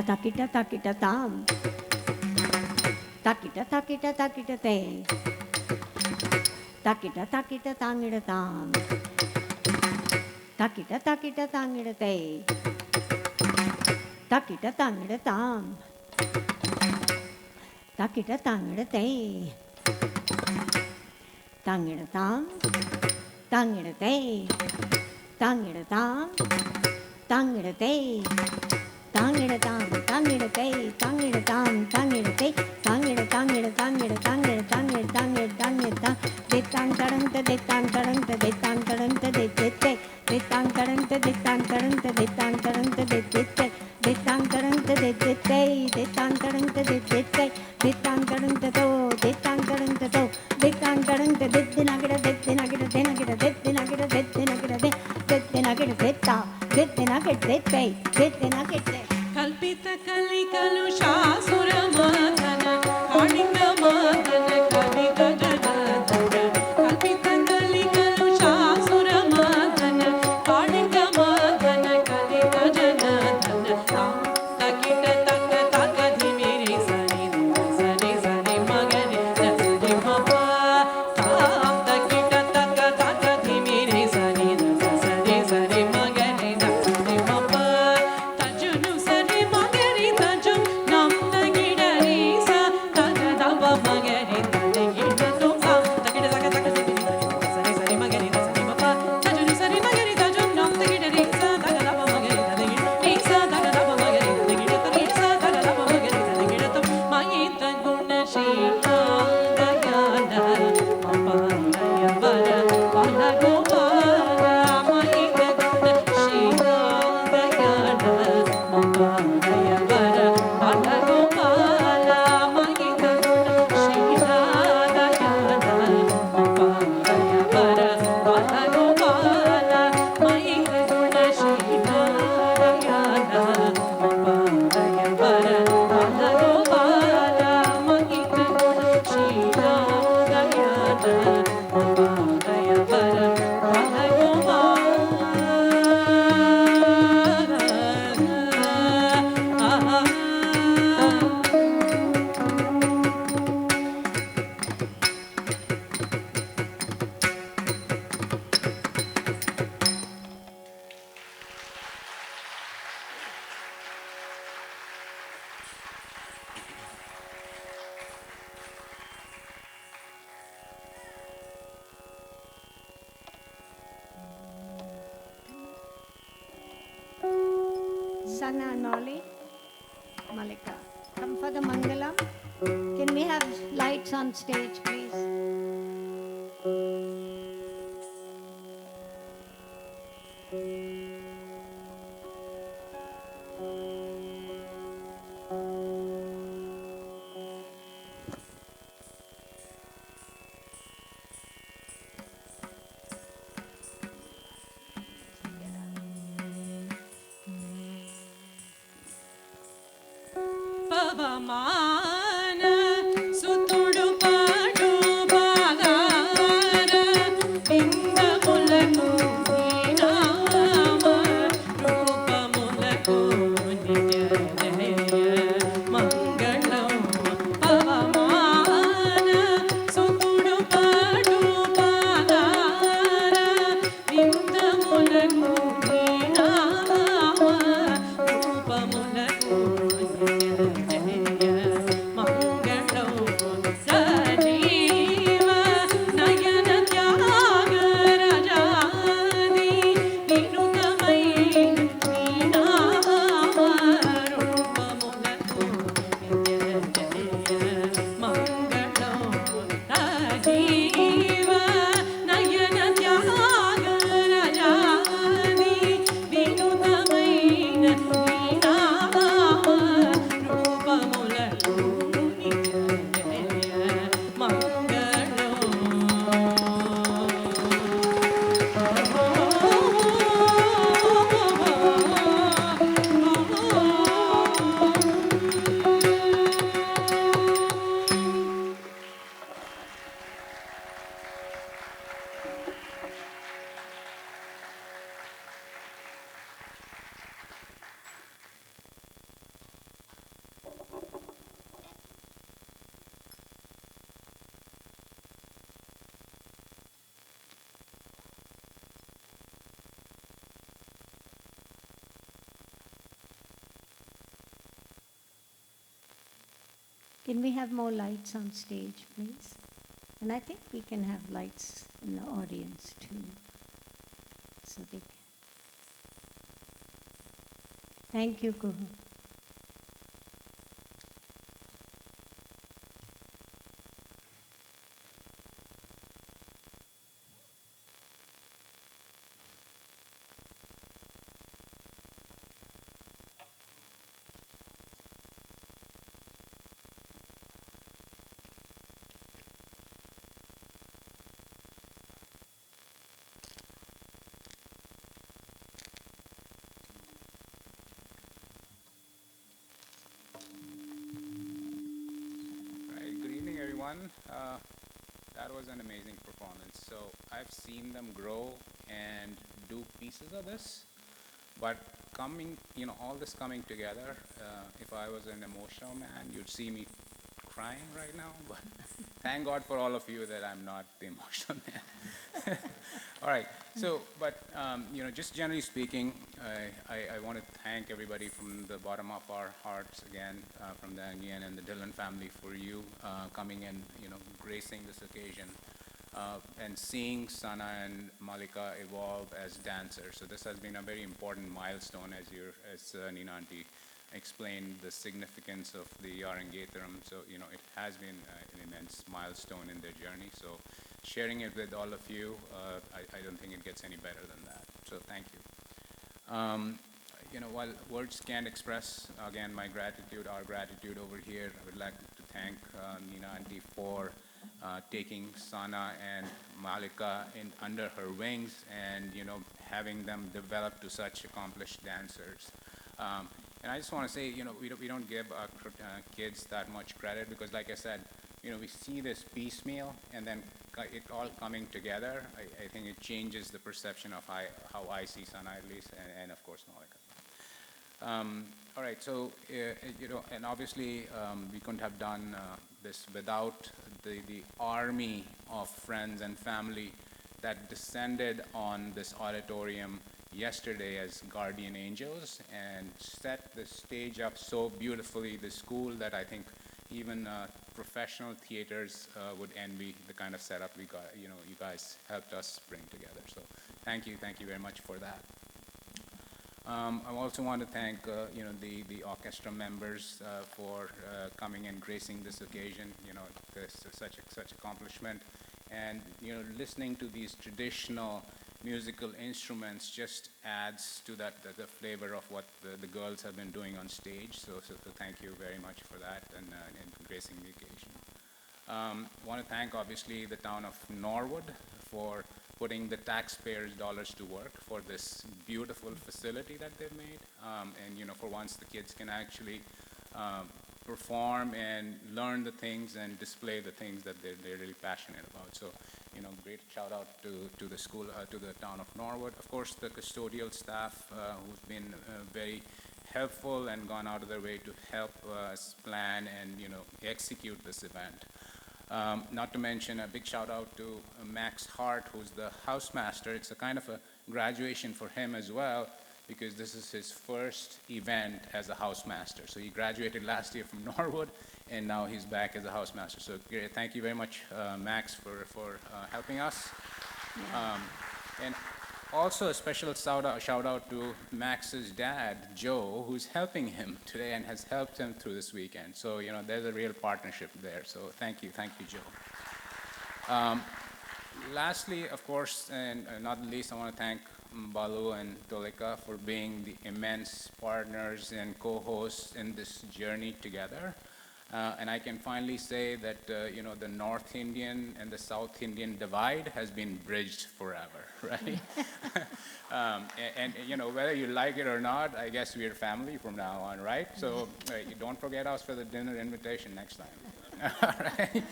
Takita takita tam. Takita takita takita te. Takita takita tangida tam. Takita takita tangida te. Takita tangida tam. Takita tangida te. Tangida tam. Tangida te. Tangida tam. Tangida te. Tangida tam, tangida te, tangida tam, tangida te, tangida tangida tangida tangida tangida tangida tangida tam, detang taranta detang taranta detang taranta detete, detang taranta detang taranta detang taranta detete, detang taranta detete, detang taranta detete, detang taranta to, detang taranta to, detang taranta dettinagida dettinagida denagida dettinagida dettinagida dettinagida detta, dettinagida dette, dettinagida. Kalpita kalikalu shasura madana kaninga madana kaniga janadana kalpita kalikalu shasura madana kaninga madana kaniga janadana takita takka takka dhimiri sani sani sani magani sani mapa takita takka takka dhimiri sani sani sani magani sani mapa tajunu magari tajum nam tagidari sa tagadaba magari tagida tumsa tagida taka taka sari sari magari sari papa tajum sari magari tajum nam tagidari sa tagadaba magari tagida sa tagadaba magari tagida tari sa tagadaba magari tagida tum mayita guna shita dayana papa dayabara pala gopala mayita guna shita dayana papa Sana and Molly, Malika, come for the Mangalam. Can we have lights on stage, please? pavamana sutudu padu bagara inda mulaku inama rupa mulaku nijaya mangalam pavamana sutudu padu bagara inda mulaku inama rupa mulaku nijaya Can we have more lights on stage, please? And I think we can have lights in the audience too. So they can. Thank you, Kuhu. Right, good evening, everyone. That was an amazing performance. So I've seen them grow and do pieces of this, but coming, all this coming together, if I was an emotional man, you'd see me crying right now, but thank God for all of you that I'm not the emotional man. All right, so, but, just generally speaking, I want to thank everybody from the bottom of our hearts again, from the Angaian and the Dhillon family for you coming and, gracing this occasion. And seeing Sana and Malika evolve as dancers. So this has been a very important milestone as Nina Auntie explained the significance of the Arangetram. So, it has been an immense milestone in their journey. So sharing it with all of you, I don't think it gets any better than that. So thank you. While words can't express, again, my gratitude, our gratitude over here, I would like to thank Nina Auntie for taking Sana and Malika under her wings and, having them develop to such accomplished dancers. And I just want to say, we don't give our kids that much credit because, like I said, we see this piecemeal and then it all coming together. I think it changes the perception of how I see Sana at least, and of course Malika. All right, so, and obviously we couldn't have done this without the army of friends and family that descended on this auditorium yesterday as guardian angels and set the stage up so beautifully, the school that I think even professional theaters would envy the kind of setup we got, you guys helped us bring together. So thank you very much for that. I also want to thank, the orchestra members for coming and gracing this occasion. This is such accomplishment, and listening to these traditional musical instruments just adds to the flavor of what the girls have been doing on stage. So thank you very much for that and gracing the occasion. Want to thank obviously the town of Norwood for putting the taxpayers' dollars to work for this beautiful facility that they've made. And for once the kids can actually perform and learn the things and display the things that they're really passionate about. So, great shout out to the school, to the town of Norwood. Of course, the custodial staff who's been very helpful and gone out of their way to help us plan and, execute this event. Not to mention a big shout out to Max Hart, who's the housemaster. It's a kind of a graduation for him as well, because this is his first event as a housemaster. So he graduated last year from Norwood, and now he's back as a housemaster. So thank you very much, Max, for helping us. Yeah. And also a special shout out to Max's dad, Joe, who's helping him today and has helped him through this weekend. So, there's a real partnership there. So thank you, Joe. Lastly, of course, and not least, I want to thank Balu and Tolika for being the immense partners and co-hosts in this journey together. And I can finally say that, the North Indian and the South Indian divide has been bridged forever, right? and whether you like it or not, I guess we're family from now on, right? So you don't forget us for the dinner invitation next time. All right?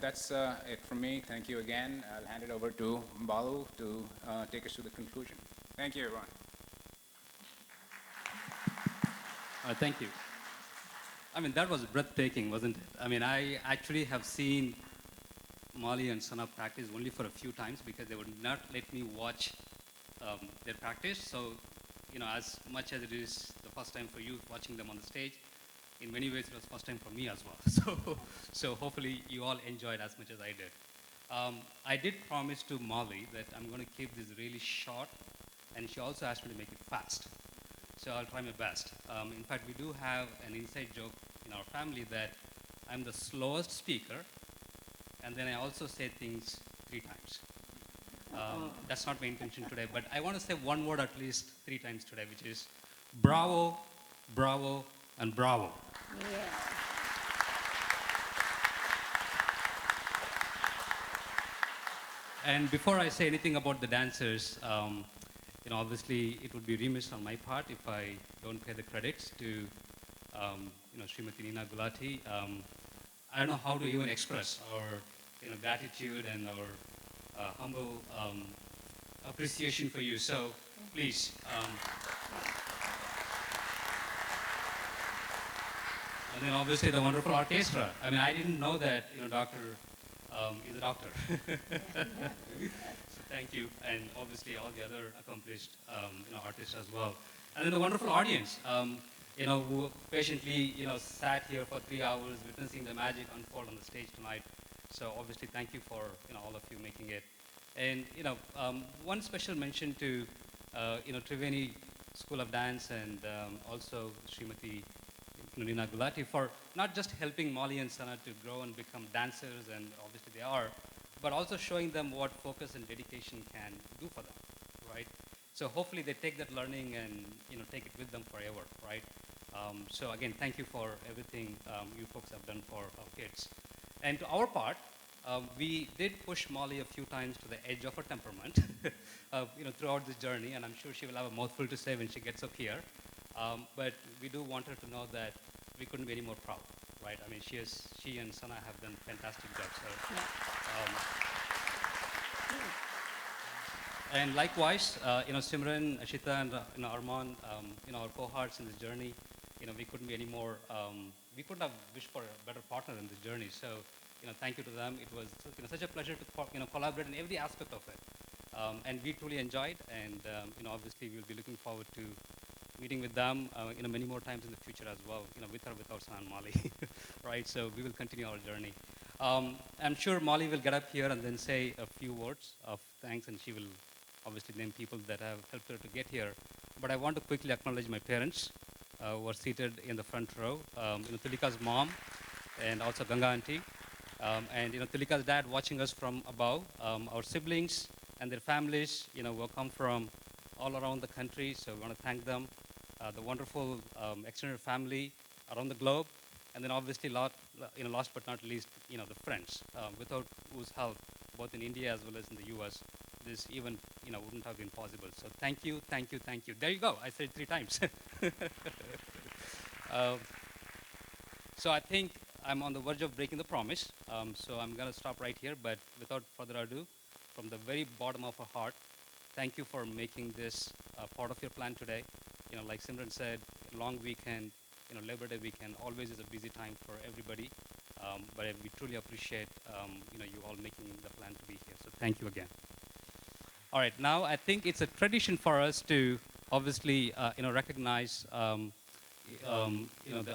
That's it from me. Thank you again. I'll hand it over to Balu to take us to the conclusion. Thank you, everyone. Thank you. I mean, that was breathtaking, wasn't it? I mean, I actually have seen Molly and Sana practice only for a few times because they would not let me watch their practice. So, as much as it is the first time for you watching them on the stage, in many ways, it was first time for me as well. So hopefully you all enjoyed as much as I did. I did promise to Molly that I'm going to keep this really short, and she also asked me to make it fast. So I'll try my best. In fact, we do have an inside joke in our family that I'm the slowest speaker, and then I also say things 3 times. That's not my intention today, but I want to say one word at least 3 times today, which is bravo, bravo, and bravo. Yeah. And before I say anything about the dancers, obviously it would be remiss on my part if I don't pay the credits to, Srimati Nina Gulati. I don't know how to even express our, gratitude and our humble appreciation for you. So please. And then obviously the wonderful orchestra. I mean, I didn't know that, Doctor is a doctor. So thank you, and obviously all the other accomplished, artists as well. And then the wonderful audience, who patiently, sat here for 3 hours witnessing the magic unfold on the stage tonight. So obviously thank you for, all of you making it. And, one special mention to, Triveni School of Dance and also Srimati Nina Gulati for not just helping Molly and Sana to grow and become dancers, and obviously they are, but also showing them what focus and dedication can do for them, right? So hopefully they take that learning and take it with them forever, right? So again, thank you for everything you folks have done for our kids. And to our part, we did push Molly a few times to the edge of her temperament, throughout this journey, and I'm sure she will have a mouthful to say when she gets up here. But we do want her to know that we couldn't be any more proud, right? I mean, she and Sana have done fantastic jobs. So, and likewise, Simran, Ashita, and Arman, our cohorts in this journey, we couldn't be any more. We couldn't have wished for a better partner in this journey. So, thank you to them. It was such a pleasure to collaborate in every aspect of it, and we truly enjoyed. And obviously, we'll be looking forward to meeting with them, many more times in the future as well, with or without Sana and Molly, right? So we will continue our journey. I'm sure Molly will get up here and then say a few words of thanks, and she will obviously name people that have helped her to get here. But I want to quickly acknowledge my parents who are seated in the front row, Tulika's mom, and also Ganga auntie, and Tulika's dad watching us from above, our siblings and their families, who have come from all around the country, so we want to thank them. The wonderful extended family around the globe, and then obviously, last but not least, the friends, without whose help, both in India as well as in the U.S., this even, wouldn't have been possible. So thank you, thank you, thank you. There you go. I said it 3 times. So I think I'm on the verge of breaking the promise. So I'm going to stop right here. But without further ado, from the very bottom of our heart, thank you for making this part of your plan today. Like Simran said, long weekend, Labor Day weekend always is a busy time for everybody. But we truly appreciate, you all making the plan to be here. So thank you again. All right, now I think it's a tradition for us to obviously, recognize, the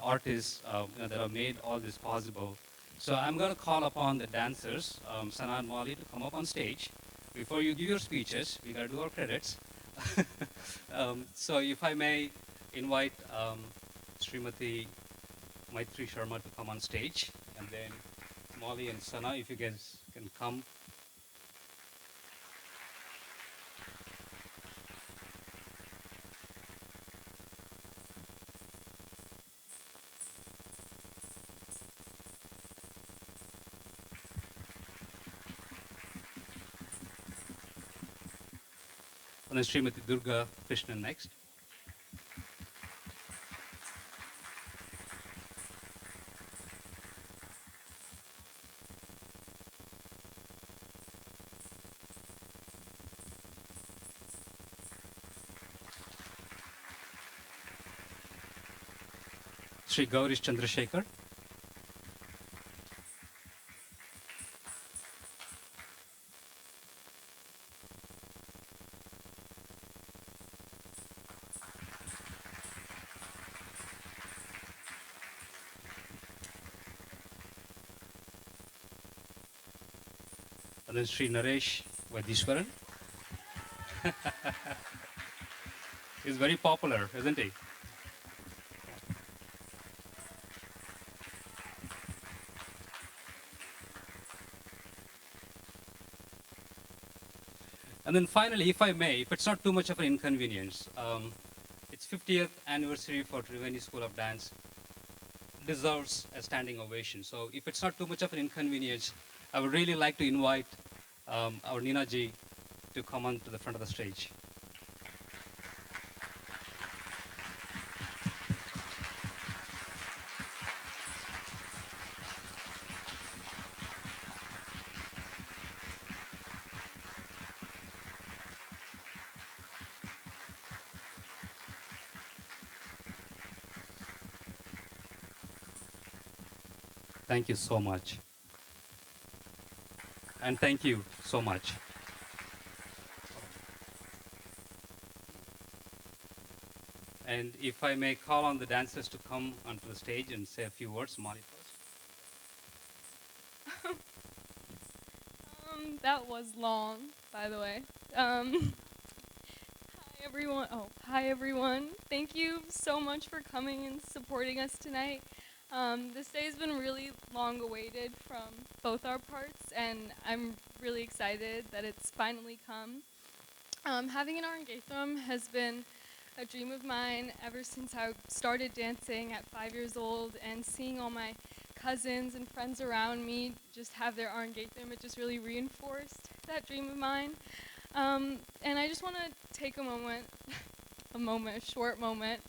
artists that have made all this possible. So I'm going to call upon the dancers, Sana and Molly, to come up on stage. Before you give your speeches, we got to do our credits. So if I may invite Srimati Maitri Sharma to come on stage, and then Molly and Sana, if you guys can come. And then Srimati Durga Krishnan next. Sri Gaurish Chandrasekhar. And then Sri Naresh Vaidishwaran. He's very popular, isn't he? And then finally, if I may, if it's not too much of an inconvenience, its 50th anniversary for Triveni School of Dance deserves a standing ovation. So if it's not too much of an inconvenience, I would really like to invite our Nina ji to come on to the front of the stage. Thank you so much. And thank you so much. And if I may call on the dancers to come onto the stage and say a few words, Molly first. That was long, by the way. Hi everyone. Oh, hi everyone. Thank you so much for coming and supporting us tonight. This day has been really long awaited from both our parts, and I'm really excited that it's finally come. Having an Arangetram has been a dream of mine ever since I started dancing at 5 years old, and seeing all my cousins and friends around me just have their Arangetram, it just really reinforced that dream of mine. And I just want to take a short moment,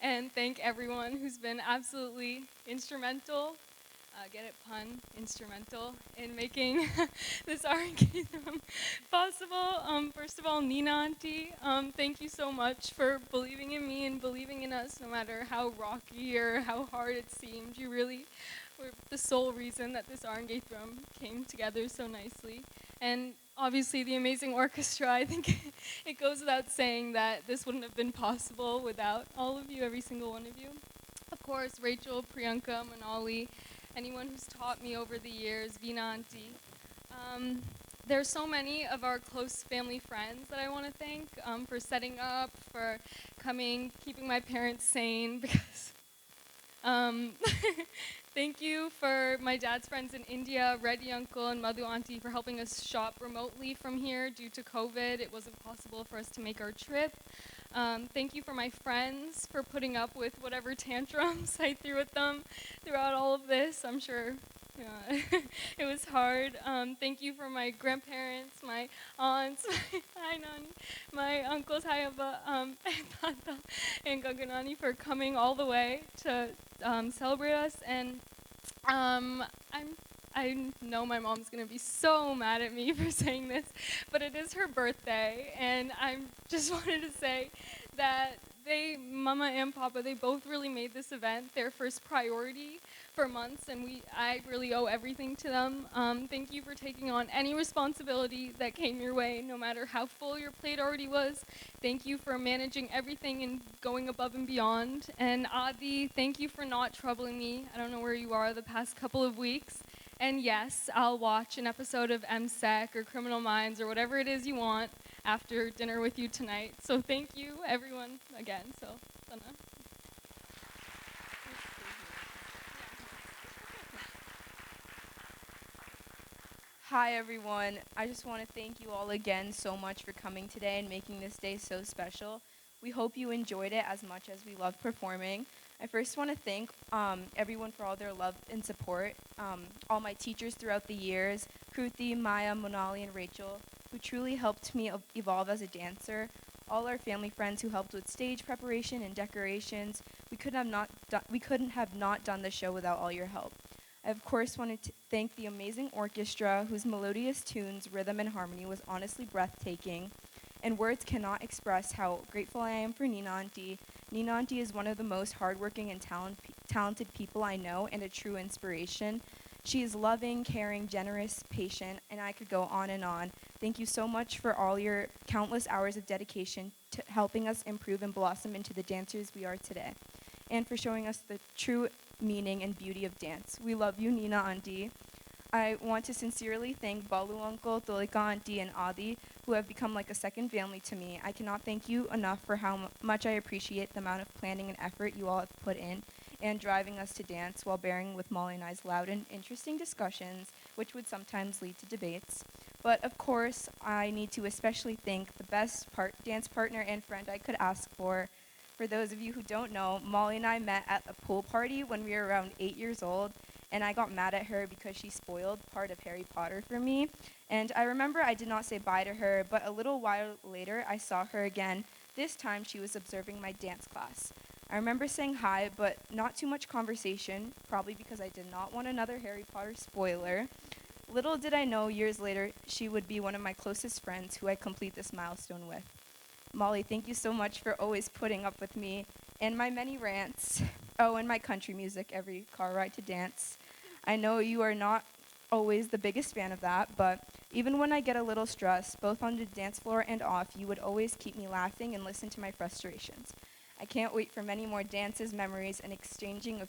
and thank everyone who's been absolutely instrumental, get it, pun, instrumental, in making this Arangetram possible. First of all, Nina Auntie, thank you so much for believing in me and believing in us no matter how rocky or how hard it seemed. You really were the sole reason that this Arangetram came together so nicely. And obviously the amazing orchestra. I think it goes without saying that this wouldn't have been possible without all of you, every single one of you. Of course, Rachel, Priyanka, Manali, anyone who's taught me over the years, Veena Auntie. There's so many of our close family friends that I want to thank for setting up, for coming, keeping my parents sane, because thank you for my dad's friends in India, Reddy Uncle and Madhu Auntie, for helping us shop remotely from here due to COVID. It wasn't possible for us to make our trip. Thank you for my friends for putting up with whatever tantrums I threw at them throughout all of this. I'm sure it was hard. Thank you for my grandparents, my aunts, hi Nani, my uncles, Hayaba, Tata, and Gaganani for coming all the way to celebrate us. And I know my mom's gonna be so mad at me for saying this, but it is her birthday, and I just wanted to say that Mama and Papa, they both really made this event their first priority for months, and I really owe everything to them. Thank you for taking on any responsibility that came your way, no matter how full your plate already was. Thank you for managing everything and going above and beyond. And Adi, thank you for not troubling me. I don't know where you are the past couple of weeks. And yes, I'll watch an episode of MSEC or Criminal Minds or whatever it is you want after dinner with you tonight. So thank you, everyone, again. So, Sana. Hi everyone, I just want to thank you all again so much for coming today and making this day so special. We hope you enjoyed it as much as we loved performing. I first want to thank everyone for all their love and support, all my teachers throughout the years, Kruti, Maya, Monali, and Rachel, who truly helped me evolve as a dancer, all our family friends who helped with stage preparation and decorations. We couldn't have not done the show without all your help. I, of course, wanted to thank the amazing orchestra, whose melodious tunes, rhythm, and harmony was honestly breathtaking, and words cannot express how grateful I am for Nina Auntie. Nina Auntie is one of the most hardworking and talented people I know, and a true inspiration. She is loving, caring, generous, patient, and I could go on and on. Thank you so much for all your countless hours of dedication to helping us improve and blossom into the dancers we are today, and for showing us the true meaning and beauty of dance. We love you, Nina Auntie. I want to sincerely thank Balu Uncle, Tulika Auntie, and Adi, who have become like a second family to me. I cannot thank you enough for how much I appreciate the amount of planning and effort you all have put in and driving us to dance while bearing with Molly and I's loud and interesting discussions, which would sometimes lead to debates. But of course, I need to especially thank the best dance partner and friend I could ask for. For those of you who don't know, Molly and I met at a pool party when we were around 8 years old, and I got mad at her because she spoiled part of Harry Potter for me. And I remember I did not say bye to her, but a little while later I saw her again. This time she was observing my dance class. I remember saying hi, but not too much conversation, probably because I did not want another Harry Potter spoiler. Little did I know, years later, she would be one of my closest friends who I complete this milestone with. Molly, thank you so much for always putting up with me and my many rants. Oh, and my country music every car ride to dance. I know you are not always the biggest fan of that, but even when I get a little stressed, both on the dance floor and off, you would always keep me laughing and listen to my frustrations. I can't wait for many more dances, memories, and exchanging of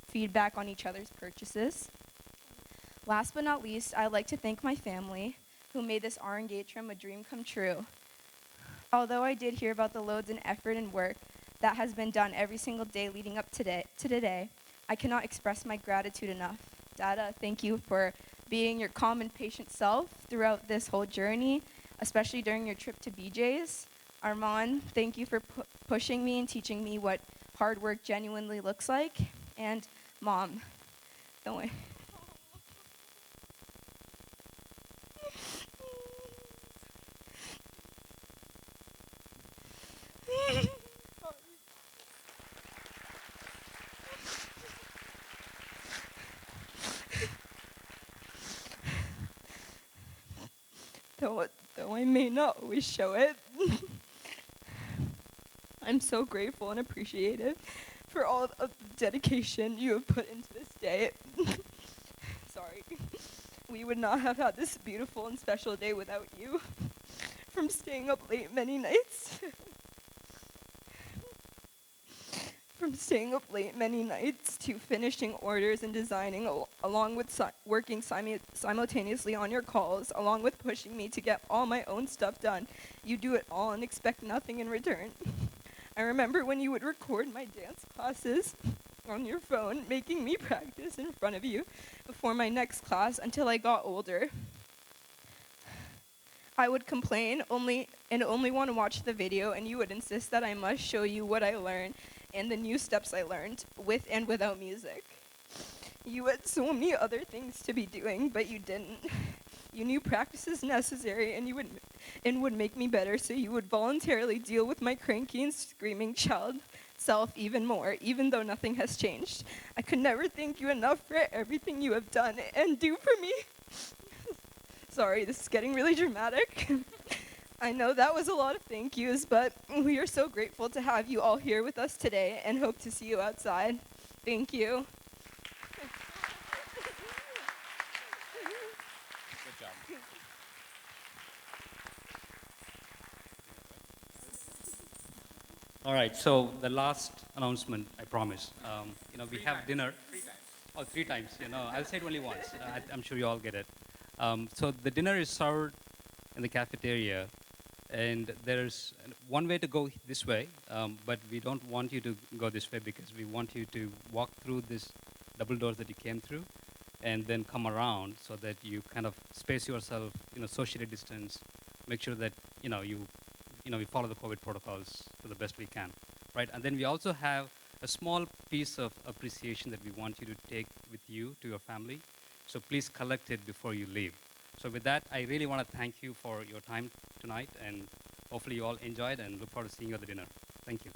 feedback on each other's purchases. Last but not least, I'd like to thank my family, who made this Arangetram a dream come true. Although I did hear about the loads and effort and work that has been done every single day leading up to today, I cannot express my gratitude enough. Dada, thank you for being your calm and patient self throughout this whole journey, especially during your trip to BJ's. Armand, thank you for pushing me and teaching me what hard work genuinely looks like. And Mom, don't worry. Though I may not always show it, I'm so grateful and appreciative for all of the dedication you have put into this day. Sorry. We would not have had this beautiful and special day without you. From staying up late many nights. To finishing orders and designing, along with working simultaneously on your calls, along with pushing me to get all my own stuff done. You do it all and expect nothing in return. I remember when you would record my dance classes on your phone, making me practice in front of you before my next class until I got older. I would complain only want to watch the video, and you would insist that I must show you what I learned and the new steps I learned with and without music. You had so many other things to be doing, but you didn't. You knew practice is necessary, and would make me better, so you would voluntarily deal with my cranky and screaming child self even more, even though nothing has changed. I could never thank you enough for everything you have done and do for me. Sorry, this is getting really dramatic. I know that was a lot of thank yous, but we are so grateful to have you all here with us today and hope to see you outside. Thank you. Good job. All right, so the last announcement, I promise. We have dinner. 3 times. Oh, 3 times. I'll say it only once. I'm sure you all get it. So the dinner is served in the cafeteria, and there's one way to go this way, but we don't want you to go this way because we want you to walk through this double doors that you came through, and then come around so that you kind of space yourself, socially distance, make sure that we follow the COVID protocols to the best we can, right? And then we also have a small piece of appreciation that we want you to take with you to your family. So please collect it before you leave. So with that, I really want to thank you for your time tonight, and hopefully you all enjoyed and look forward to seeing you at the dinner. Thank you.